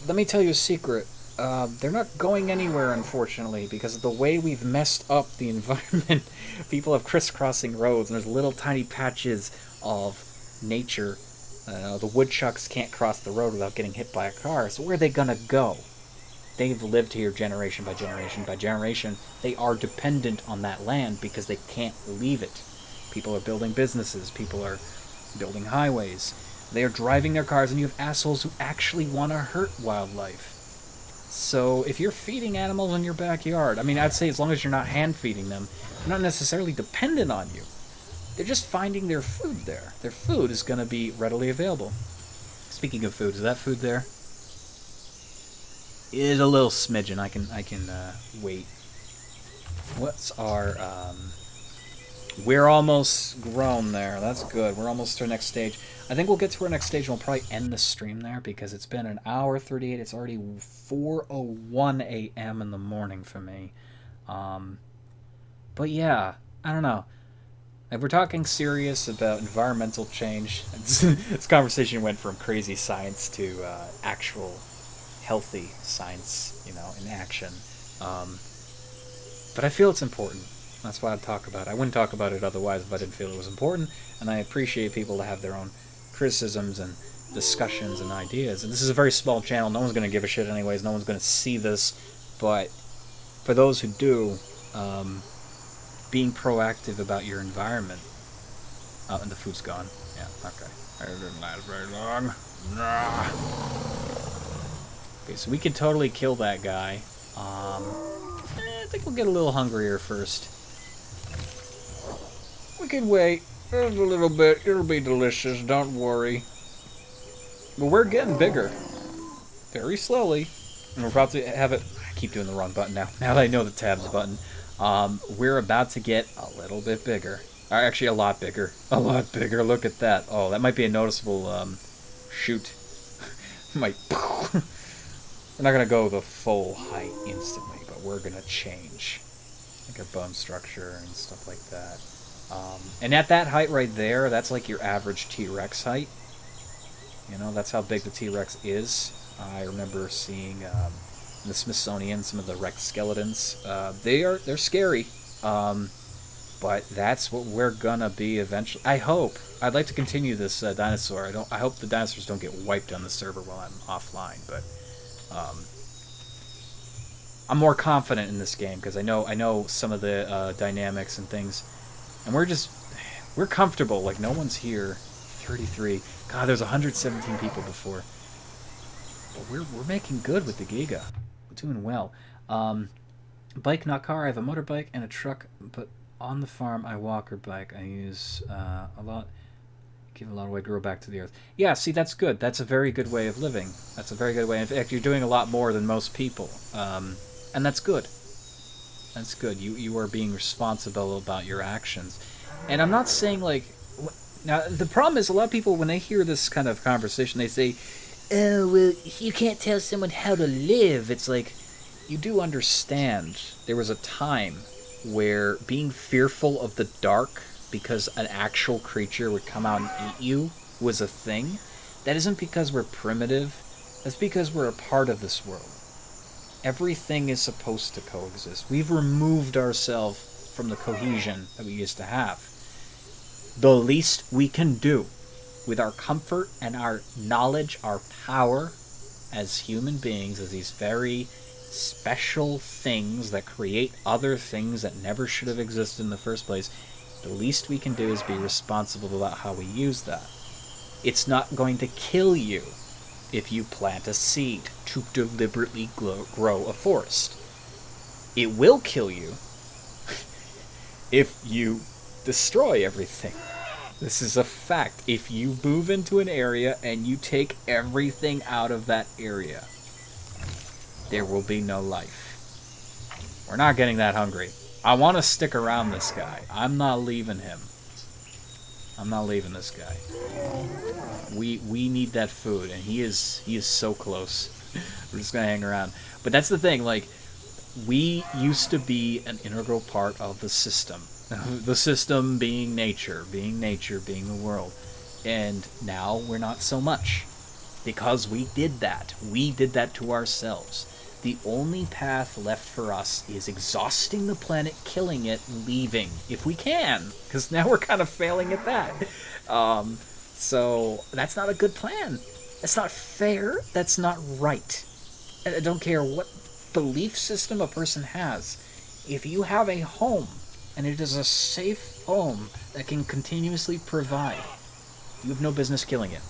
Let me tell you a secret. They're not going anywhere, unfortunately, because of the way we've messed up the environment. People have crisscrossing roads, and there's little tiny patches of nature. The woodchucks can't cross the road without getting hit by a car, so where are they gonna go? They've lived here generation by generation by generation. They are dependent on that land because they can't leave it. People are building businesses. People are building highways. They are driving their cars, and you have assholes who actually want to hurt wildlife. So if you're feeding animals in your backyard, I mean, I'd say as long as you're not hand feeding them, they're not necessarily dependent on you. They're just finding their food there. Their food is going to be readily available. Speaking of food, is that food there? It is a little smidgen. I can wait. What's our, we're almost grown there. That's good. We're almost to our next stage. I think we'll get to our next stage and we'll probably end the stream there because it's been an hour 38. It's already 4:01 a.m. in the morning for me. But yeah, I don't know. If we're talking serious about environmental change, this conversation went from crazy science to actual healthy science, in action. But I feel it's important. That's why I'd talk about it. I wouldn't talk about it otherwise if I didn't feel it was important, and I appreciate people to have their own criticisms and discussions and ideas. And this is a very small channel. No one's going to give a shit anyways. No one's going to see this. But for those who do, being proactive about your environment. Oh, and the food's gone. Yeah, okay. It didn't last very long. Nah. Okay, so we could totally kill that guy. I think we'll get a little hungrier first. We can wait. There's a little bit. It'll be delicious. Don't worry. But we're getting bigger. Very slowly. And we're about to have it... I keep doing the wrong button now. Now that I know the tabs button. We're about to get a little bit bigger. Actually, a lot bigger. A lot bigger. Look at that. Oh, that might be a noticeable, shoot. Might... We're not going to go the full height instantly, but we're going to change. Like our bone structure and stuff like that. And at that height right there, that's like your average T-Rex height. You know, that's how big the T-Rex is. I remember seeing in the Smithsonian some of the wrecked skeletons. They're scary, but that's what we're gonna be eventually. I hope. I'd like to continue this dinosaur. I hope the dinosaurs don't get wiped on the server while I'm offline. But I'm more confident in this game because I know some of the dynamics and things, and we're comfortable. Like no one's here. 33. God, there's 117 people before. But we're making good with the Giga. We're doing well. Bike, not car. I have a motorbike and a truck, but on the farm I walk or bike. I use give a lot of way to grow back to the earth. Yeah, see, that's good. That's a very good way of living. That's a very good way. In fact, you're doing a lot more than most people, and that's good. That's good. You are being responsible about your actions, and I'm not saying like. Now, the problem is a lot of people, when they hear this kind of conversation, they say, oh, well, you can't tell someone how to live. It's like, you do understand there was a time where being fearful of the dark because an actual creature would come out and eat you was a thing. That isn't because we're primitive. That's because we're a part of this world. Everything is supposed to coexist. We've removed ourselves from the cohesion that we used to have. The least we can do with our comfort and our knowledge, our power as human beings, as these very special things that create other things that never should have existed in the first place, the least we can do is be responsible about how we use that. It's not going to kill you if you plant a seed to deliberately grow a forest. It will kill you if you destroy everything. This is a fact. If you move into an area and you take everything out of that area, there will be no life. We're not getting that hungry. I want to stick around this guy. I'm not leaving him. I'm not leaving this guy. We need that food, and he is so close. We're just gonna hang around. But that's the thing, like, we used to be an integral part of the system. The system being nature, being the world. And now we're not so much. Because we did that. We did that to ourselves. The only path left for us is exhausting the planet, killing it, leaving. If we can. Because now we're kind of failing at that. So that's not a good plan. That's not fair. That's not right. I don't care what belief system a person has. If you have a home, and it is a safe home that can continuously provide, you have no business killing it.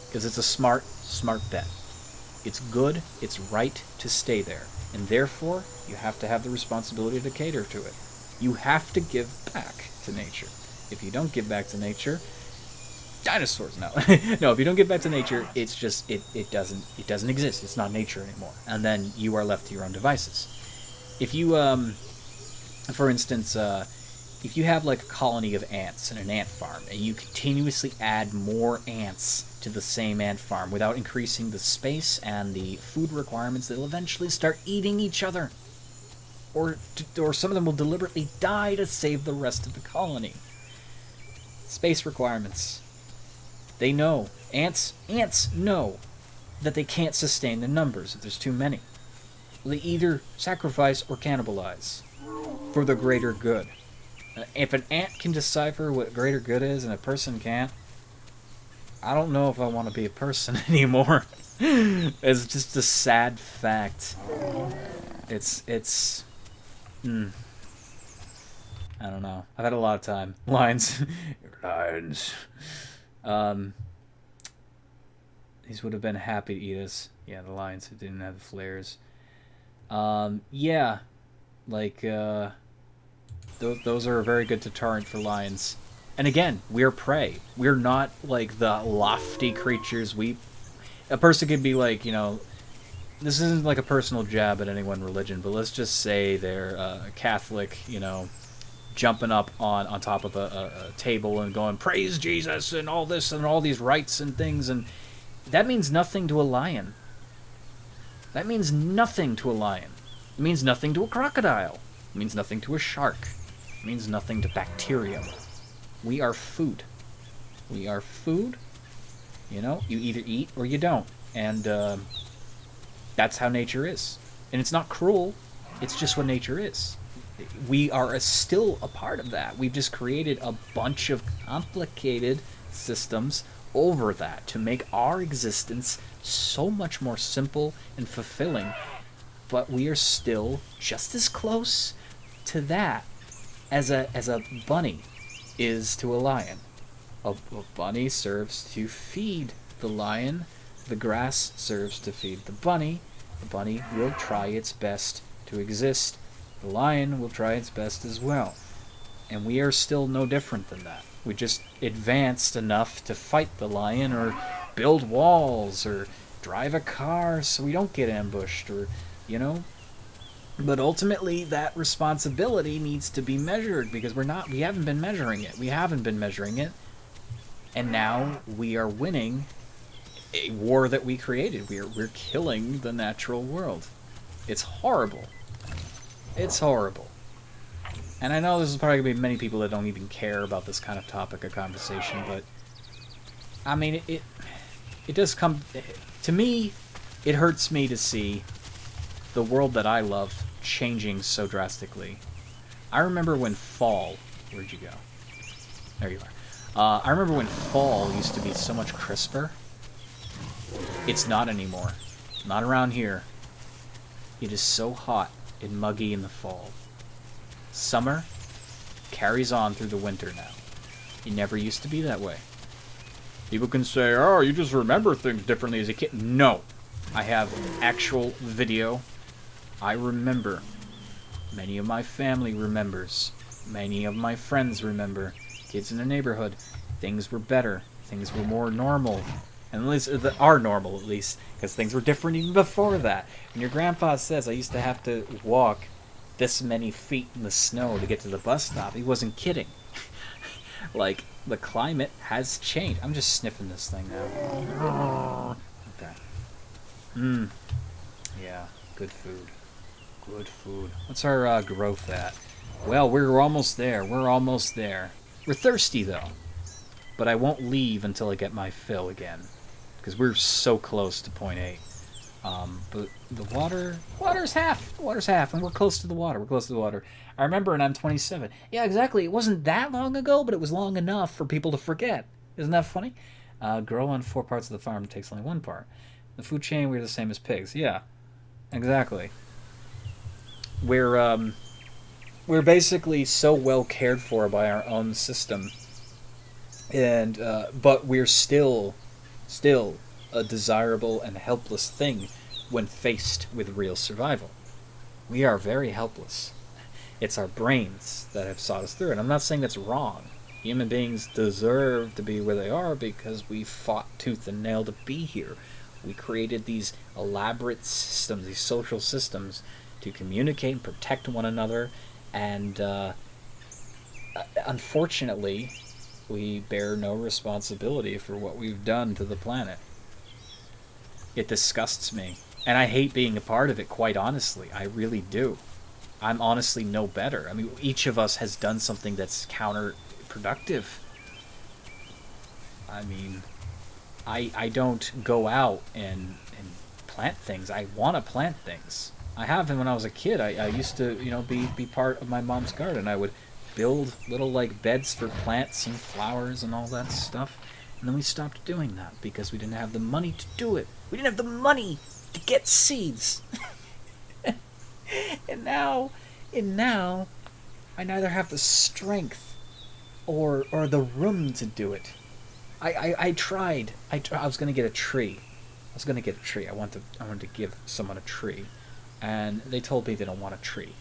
Because it's a smart bet. It's good, it's right to stay there. And therefore, you have to have the responsibility to cater to it. You have to give back to nature. If you don't give back to nature, dinosaurs, no. No, if you don't give back to nature, it's just, it doesn't exist. It's not nature anymore. And then you are left to your own devices. If you, for instance, if you have like a colony of ants in an ant farm, and you continuously add more ants to the same ant farm without increasing the space and the food requirements, they'll eventually start eating each other. Or some of them will deliberately die to save the rest of the colony. Space requirements. They know. Ants know that they can't sustain the numbers if there's too many. They either sacrifice or cannibalize for the greater good. If an ant can decipher what greater good is and a person can't, I don't know if I want to be a person anymore. It's just a sad fact. It's I don't know. I've had a lot of time. Lions. Lions. These would have been happy to eat us. Yeah, the lions who didn't have the flares. Yeah. Like, those are a very good deterrent for lions. And again, we're prey. We're not, like, the lofty creatures. A person could be like, you know, this isn't like a personal jab at any one religion, but let's just say they're Catholic, you know, jumping up on top of a table and going, praise Jesus, and all this, and all these rites and things, and that means nothing to a lion. That means nothing to a lion. It means nothing to a crocodile. It means nothing to a shark. It means nothing to bacteria. We are food. We are food, You know, you either eat or you don't. And that's how nature is. And it's not cruel. It's just what nature is. We are still a part of that. We've just created a bunch of complicated systems over that to make our existence so much more simple and fulfilling. But we are still just as close to that as a bunny is to a lion. A bunny serves to feed the lion. The grass serves to feed the bunny. The bunny will try its best to exist. The lion will try its best as well. And we are still no different than that. We just advanced enough to fight the lion or build walls or drive a car so we don't get ambushed or, you know. But ultimately that responsibility needs to be measured because we haven't been measuring it. And now we are winning a war that we created. We're killing the natural world. It's horrible. It's horrible. And I know there's probably going to be many people that don't even care about this kind of topic of conversation, but I mean, it does come to me. It hurts me to see the world that I love changing so drastically. I remember when fall. Where'd you go? There you are. I remember when fall used to be so much crisper. It's not anymore. Not around here. It is so hot and muggy in the fall. Summer carries on through the winter now. It never used to be that way. People can say, oh, you just remember things differently as a kid. No. I have actual video. I remember. Many of my family remembers. Many of my friends remember. Kids in the neighborhood. Things were better. Things were more normal. And at least, are normal at least. Because things were different even before that. And your grandpa says I used to have to walk this many feet in the snow to get to the bus stop. He wasn't kidding. Like, the climate has changed. I'm just sniffing this thing now. Okay. Yeah, good food. Good food. What's our growth at? Well, we're almost there. We're almost there. We're thirsty, though. But I won't leave until I get my fill again. Because we're so close to point 8. But the water's half. Water's half, and we're close to the water. We're close to the water. I remember, and I'm 27. Yeah, exactly. It wasn't that long ago, but it was long enough for people to forget. Isn't that funny? Grow on 4 parts of the farm takes only 1 part. The food chain, we're the same as pigs. Yeah, exactly. We're basically so well cared for by our own system, and but we're still a desirable and helpless thing when faced with real survival. We are very helpless. It's our brains that have sought us through it. I'm not saying that's wrong. Human beings deserve to be where they are because we fought tooth and nail to be here. We created these elaborate systems, these social systems, to communicate and protect one another, and unfortunately, we bear no responsibility for what we've done to the planet. It disgusts me. And I hate being a part of it, quite honestly. I really do. I'm honestly no better. I mean, each of us has done something that's counterproductive. I mean, I don't go out and plant things. I want to plant things. I have, and when I was a kid, I used to, be part of my mom's garden. I would build little, beds for plants and flowers and all that stuff. And then we stopped doing that because we didn't have the money to do it. We didn't have the money to get seeds. and now, I neither have the strength or the room to do it. I tried. I was going to get a tree. I wanted to give someone a tree. And they told me they don't want a tree.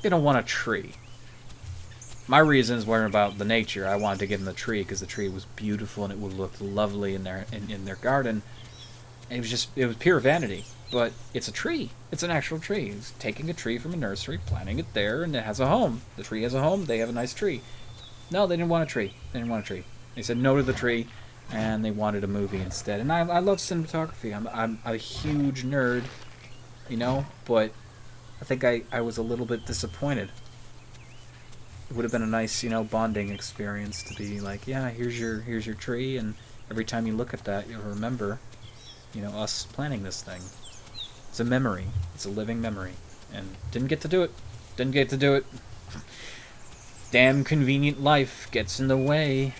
They don't want a tree. My reasons weren't about the nature. I wanted to give them the tree because the tree was beautiful and it would look lovely in their garden. And it was pure vanity. But it's a tree. It's an actual tree. It's taking a tree from a nursery, planting it there, and it has a home. The tree has a home. They have a nice tree. No, they didn't want a tree. They said no to the tree, and they wanted a movie instead. And I love cinematography. I'm a huge nerd, but I think I was a little bit disappointed. It would have been a nice, bonding experience to be like, yeah, here's your tree, and every time you look at that, you'll remember, you know, us planning this thing. It's a memory. It's a living memory. And didn't get to do it. Didn't get to do it. Damn convenient life gets in the way.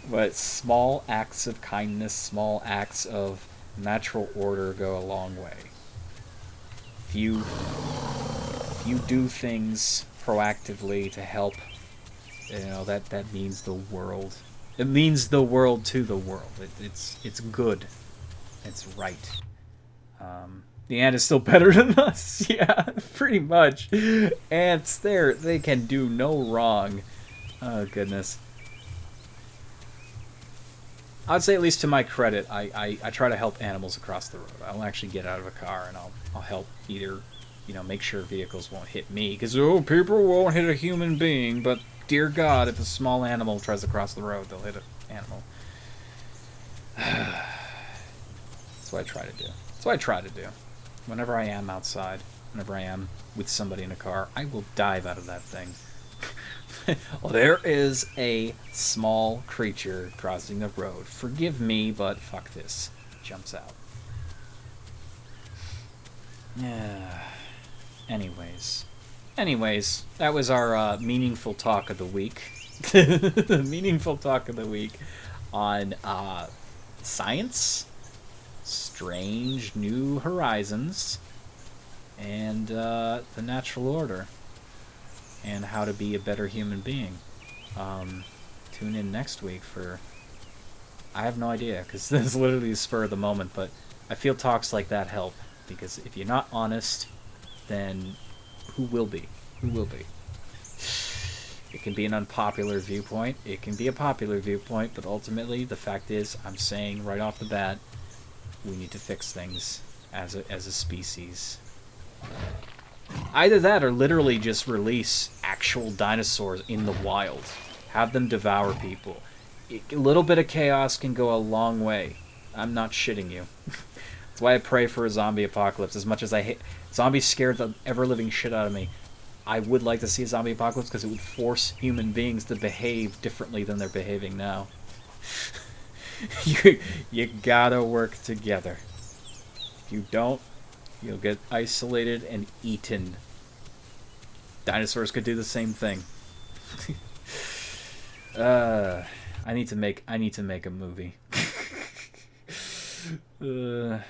But small acts of kindness, small acts of natural order go a long way. If you do things proactively to help, you know, that means the world. It means the world to the world. It's good. It's right. The ant is still better than us. Yeah, pretty much. Ants, they can do no wrong. Oh, goodness. I'd say, at least to my credit, I try to help animals across the road. I'll actually get out of a car and I'll help either, you know, make sure vehicles won't hit me. Because, oh, people won't hit a human being. But, dear God, if a small animal tries to cross the road, they'll hit an animal. That's what I try to do. That's what I try to do. Whenever I am outside, whenever I am with somebody in a car, I will dive out of that thing. Well, there is a small creature crossing the road. Forgive me, but fuck this. Jumps out. Yeah. Anyways, that was our meaningful talk of the week. Meaningful talk of the week on science, strange new horizons, and the natural order. And how to be a better human being. Tune in next week for... I have no idea, because this is literally the spur of the moment, but I feel talks like that help. Because if you're not honest, then who will be? Who will be? It can be an unpopular viewpoint. It can be a popular viewpoint, but ultimately, the fact is, I'm saying right off the bat, we need to fix things as a species. Either that or literally just release actual dinosaurs in the wild. Have them devour people. A little bit of chaos can go a long way. I'm not shitting you. That's why I pray for a zombie apocalypse. As much as I hate... Zombies scared the ever-living shit out of me. I would like to see a zombie apocalypse because it would force human beings to behave differently than they're behaving now. You gotta work together. If you don't, you'll get isolated and eaten. Dinosaurs could do the same thing. I need to make a movie. The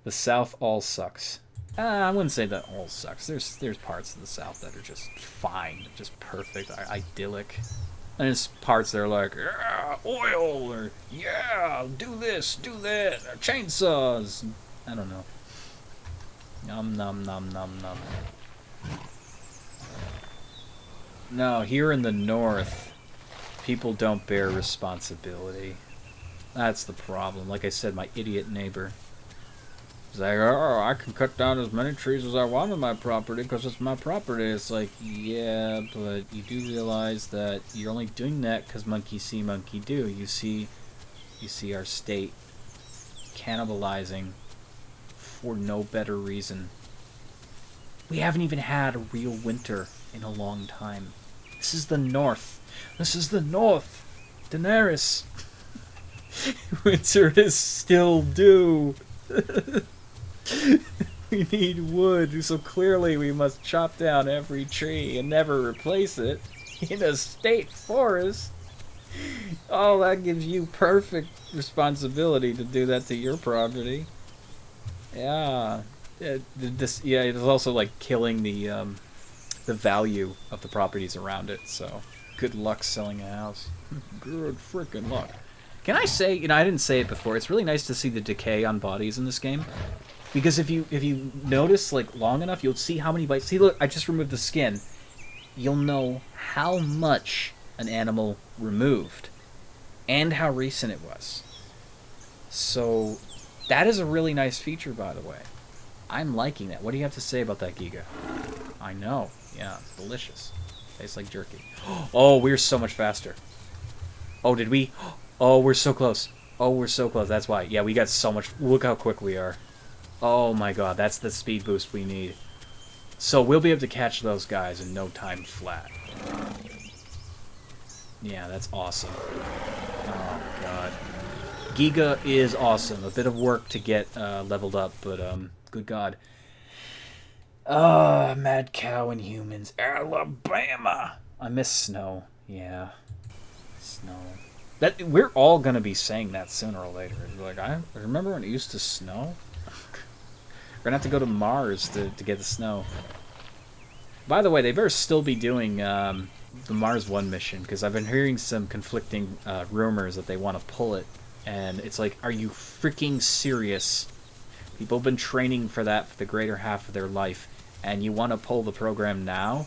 South all sucks. I wouldn't say that all sucks. There's parts of the South that are just fine, just perfect, idyllic. And there's parts that are like, yeah, oil, or yeah, do this, do that, or chainsaws. I don't know. Nom nom nom nom nom. No, here in the North, people don't bear responsibility. That's the problem. Like I said, my idiot neighbor. He's like, oh, I can cut down as many trees as I want on my property because it's my property. It's like, yeah, but you do realize that you're only doing that because monkey see, monkey do. You see our state cannibalizing for no better reason. We haven't even had a real winter in a long time. This is the North. This is the North. Daenerys. Winter is still due. We need wood, so clearly we must chop down every tree and never replace it in a state forest. Oh, that gives you perfect responsibility to do that to your property. Yeah. It's also like killing the value of the properties around it, so good luck selling a house. Good freaking luck. Can I say, I didn't say it before, it's really nice to see the decay on bodies in this game. Because if you notice, like, long enough, you'll see how many bites. See, look, I just removed the skin. You'll know how much an animal removed. And how recent it was. So, that is a really nice feature, by the way. I'm liking that. What do you have to say about that, Giga? I know. Yeah, it's delicious. Tastes like jerky. Oh, we're so much faster. Oh, did we? Oh, we're so close. Oh, we're so close. That's why. Yeah, we got so much. Look how quick we are. Oh my god, that's the speed boost we need. So we'll be able to catch those guys in no time flat. Yeah, that's awesome. Oh, God. Giga is awesome. A bit of work to get leveled up, but, good God. Mad Cow and Humans. Alabama! I miss snow. Yeah. Snow. That we're all gonna be saying that sooner or later. Like, I remember when it used to snow? We're gonna have to go to Mars to get the snow. By the way, they better still be doing the Mars 1 mission, because I've been hearing some conflicting rumors that they want to pull it. And it's like, are you freaking serious? People have been training for that for the greater half of their life, and you want to pull the program now?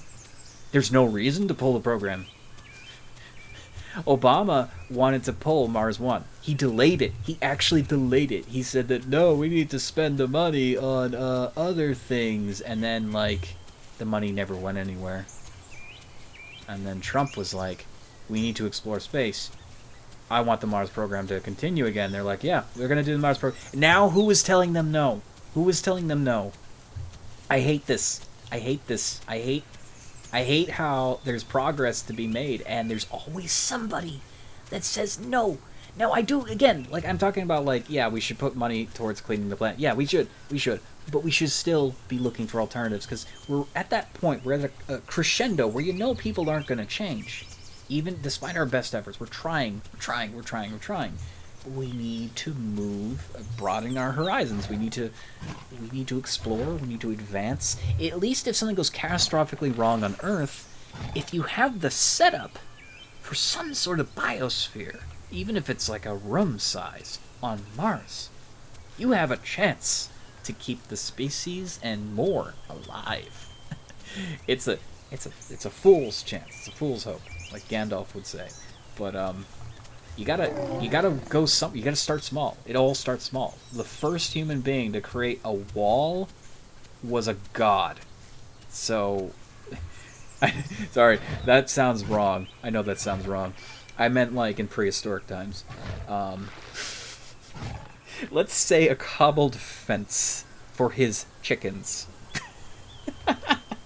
There's no reason to pull the program. Obama wanted to pull Mars 1. He delayed it. He actually delayed it. He said that, no, we need to spend the money on other things. And then, like, the money never went anywhere. And then Trump was like, we need to explore space. I want the Mars program to continue again. They're like, yeah, we're going to do the Mars program. Now, who is telling them no? Who is telling them no? I hate this. I hate this. I hate how there's progress to be made, and there's always somebody that says no. Now, I do, again, like, I'm talking about, like, yeah, we should put money towards cleaning the planet. Yeah, we should. But we should still be looking for alternatives, because we're at that point, we're at a crescendo where you know people aren't going to change. Even despite our best efforts, we're trying. We need to move, broaden our horizons. We need to explore. We need to advance. At least if something goes catastrophically wrong on Earth, if you have the setup for some sort of biosphere, even if it's like a room size on Mars, you have a chance to keep the species and more alive. It's a fool's chance. It's a fool's hope, like Gandalf would say. But you gotta go you gotta start small. It all starts small. The first human being to create a wall was a god. So sorry, that sounds wrong. I know that sounds wrong. I meant like in prehistoric times. Let's say a cobbled fence for his chickens.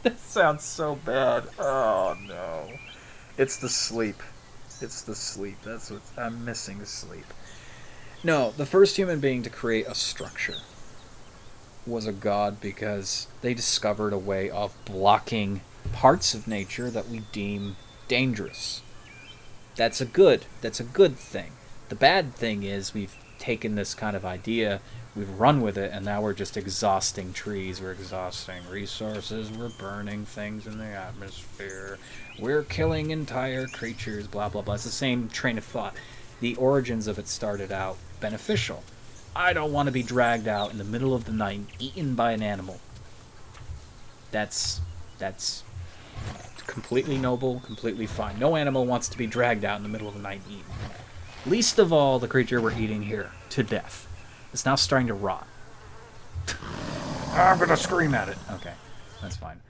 That sounds so bad. Oh no. It's the sleep. It's the sleep. That's what I'm missing, the sleep. No, the first human being to create a structure was a god because they discovered a way of blocking parts of nature that we deem dangerous. That's a good thing. The bad thing is we've taken this kind of idea, we've run with it, and now we're just exhausting trees, we're exhausting resources, we're burning things in the atmosphere, we're killing entire creatures, blah blah blah. It's the same train of thought. The origins of it started out beneficial. I don't want to be dragged out in the middle of the night, eaten by an animal. That's completely noble, completely fine. No animal wants to be dragged out in the middle of the night and eaten. Least of all the creature we're eating here, to death. It's now starting to rot. I'm gonna scream at it. Okay, that's fine.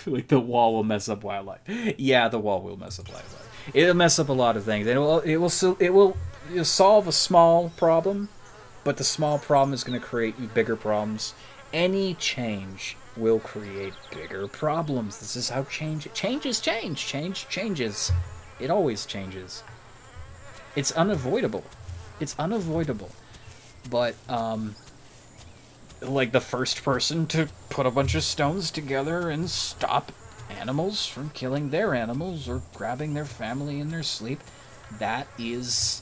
Like the wall will mess up wildlife. Yeah, the wall will mess up wildlife. It'll mess up a lot of things. It will solve a small problem, but the small problem is going to create bigger problems. Any change will create bigger problems. This is how change is. Change changes. It always changes. It's unavoidable. But like the first person to put a bunch of stones together and stop animals from killing their animals or grabbing their family in their sleep, that is...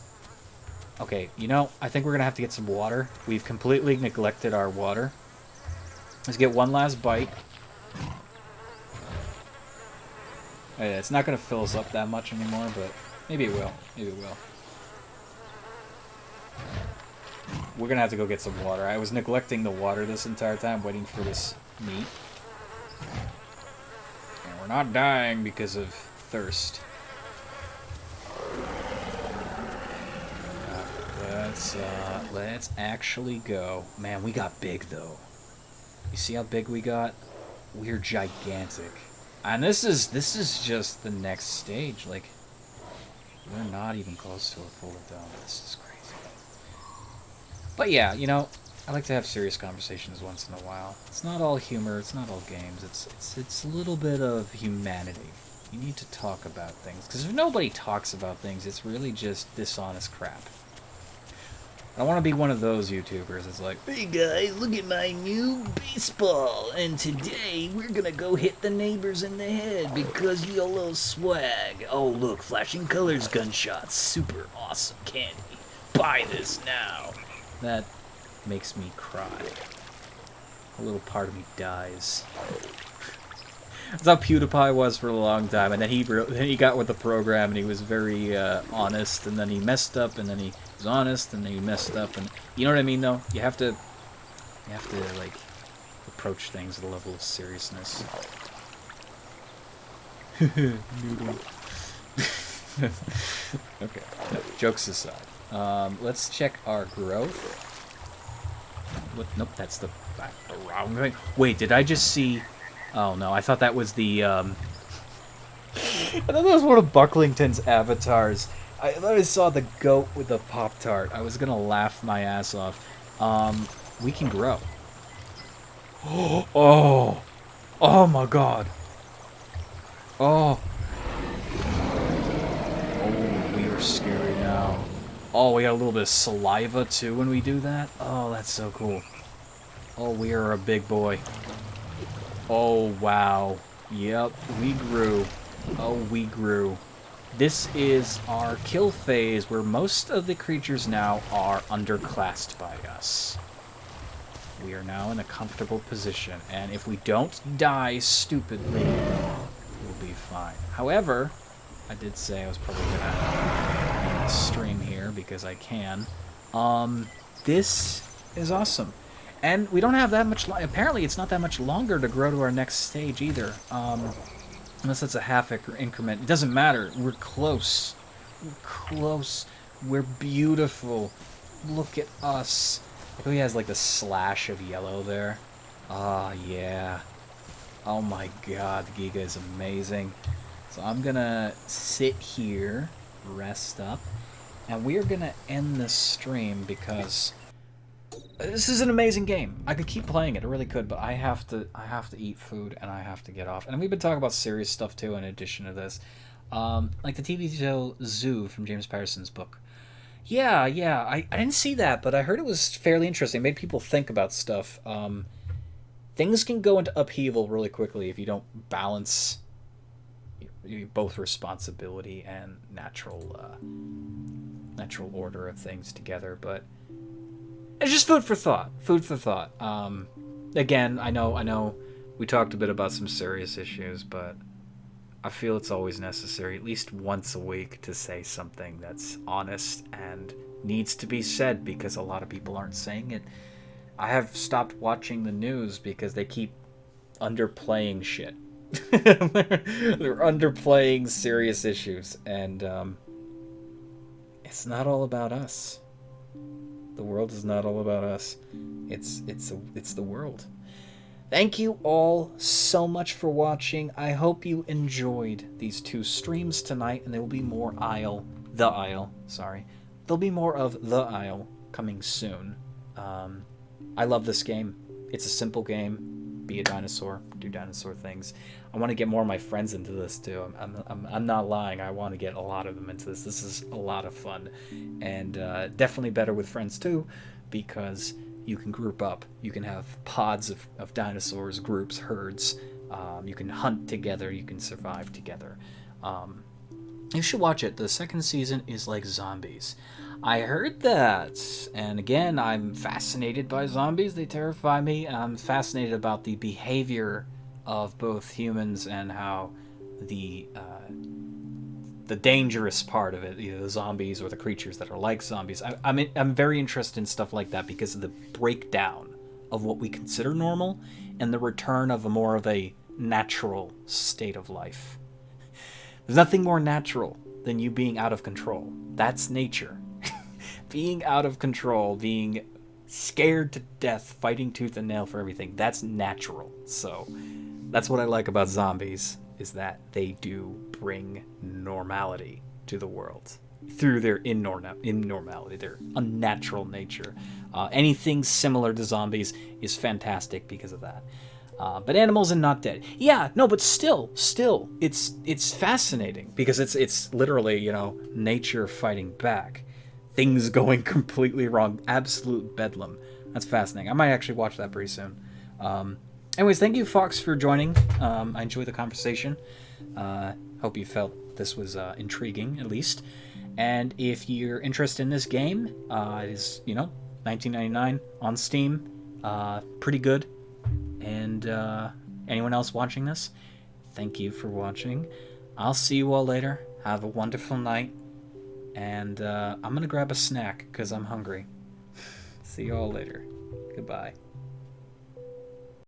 Okay, I think we're going to have to get some water. We've completely neglected our water. Let's get one last bite. It's not going to fill us up that much anymore, but maybe it will. We're going to have to go get some water. I was neglecting the water this entire time, waiting for this meat. And we're not dying because of thirst. Let's actually go. Man, we got big, though. You see how big we got? We're gigantic. And this is just the next stage. Like, we're not even close to a full dome. This is crazy. But yeah, I like to have serious conversations once in a while. It's not all humor, it's not all games. It's a little bit of humanity. You need to talk about things. Because if nobody talks about things, it's really just dishonest crap. I don't want to be one of those YouTubers that's like, Hey guys, look at my new baseball, and today we're gonna go hit the neighbors in the head because YOLO swag. Oh look, flashing colors gunshots, super awesome candy. Buy this now. that makes me cry. A little part of me dies. That's how PewDiePie was for a long time, and then he got with the program, and he was very honest, and then he messed up, and then he was honest, and then he messed up, and you know what I mean, though? You have to like approach things with a level of seriousness. Noodle. Okay, no, jokes aside. Let's check our growth. What? Nope, that's the wrong thing. Wait, did I just see? Oh no, I thought that was the I thought that was one of Bucklington's avatars. I thought I saw the goat with the Pop-Tart. I was gonna laugh my ass off. We can grow. Oh! Oh my god! Oh! Oh, we are scary now. Oh, we got a little bit of saliva too when we do that? Oh, that's so cool. Oh, we are a big boy. Oh, wow. Yep, we grew. Oh, we grew. This is our kill phase, where most of the creatures now are underclassed by us. We are now in a comfortable position, and if we don't die stupidly, we'll be fine. However, I did say I was probably gonna stream here, because I can. This is awesome. And we don't have that much... Apparently, it's not that much longer to grow to our next stage, either. Unless it's a half increment. It doesn't matter. We're close. We're close. We're beautiful. Look at us. Look how he has, like, the slash of yellow there. Ah, yeah. Oh, my God. Giga is amazing. So I'm gonna sit here, rest up, and we're gonna end this stream because... This is an amazing game. I could keep playing it. I really could, but I have to eat food and I have to get off. And we've been talking about serious stuff too in addition to this. Like the TV show Zoo from James Patterson's book. Yeah, I didn't see that, but I heard it was fairly interesting. It made people think about stuff. Things can go into upheaval really quickly if you don't balance both responsibility and natural order of things together, but it's just food for thought. Food for thought. Again, I know we talked a bit about some serious issues, but I feel it's always necessary, at least once a week, to say something that's honest and needs to be said, because a lot of people aren't saying it. I have stopped watching the news because they keep underplaying shit. They're underplaying serious issues, and it's not all about us. The world is not all about us. It's the world. Thank you all so much for watching. I hope you enjoyed these 2 streams tonight, and there will be more The Isle, sorry. There'll be more of The Isle coming soon. I love this game. It's a simple game. Be a dinosaur, do dinosaur things. I want to get more of my friends into this too. I'm not lying. I want to get a lot of them into this. This is a lot of fun, and definitely better with friends too, because you can group up. You can have pods of dinosaurs, groups, herds. You can hunt together. You can survive together. You should watch it. The second season is like zombies. I heard that, and again, I'm fascinated by zombies. They terrify me. I'm fascinated about the behavior of both humans and how the dangerous part of it, either the zombies or the creatures that are like zombies. I'm very interested in stuff like that because of the breakdown of what we consider normal and the return of more of a natural state of life. There's nothing more natural than you being out of control. That's nature. Being out of control, being scared to death, fighting tooth and nail for everything, that's natural. So that's what I like about zombies, is that they do bring normality to the world through their abnormality, their unnatural nature. Anything similar to zombies is fantastic because of that. But animals and not dead. Yeah, no, but still, it's fascinating because it's literally, you know, nature fighting back, things going completely wrong, absolute bedlam. That's fascinating. I might actually watch that pretty soon. Anyways, thank you, Fox, for joining. I enjoyed the conversation. Hope you felt this was intriguing, at least. And if you're interested in this game, it is, you know, $19.99 on Steam. Pretty good. And anyone else watching this, thank you for watching. I'll see you all later. Have a wonderful night. And I'm going to grab a snack because I'm hungry. See you all later. Goodbye.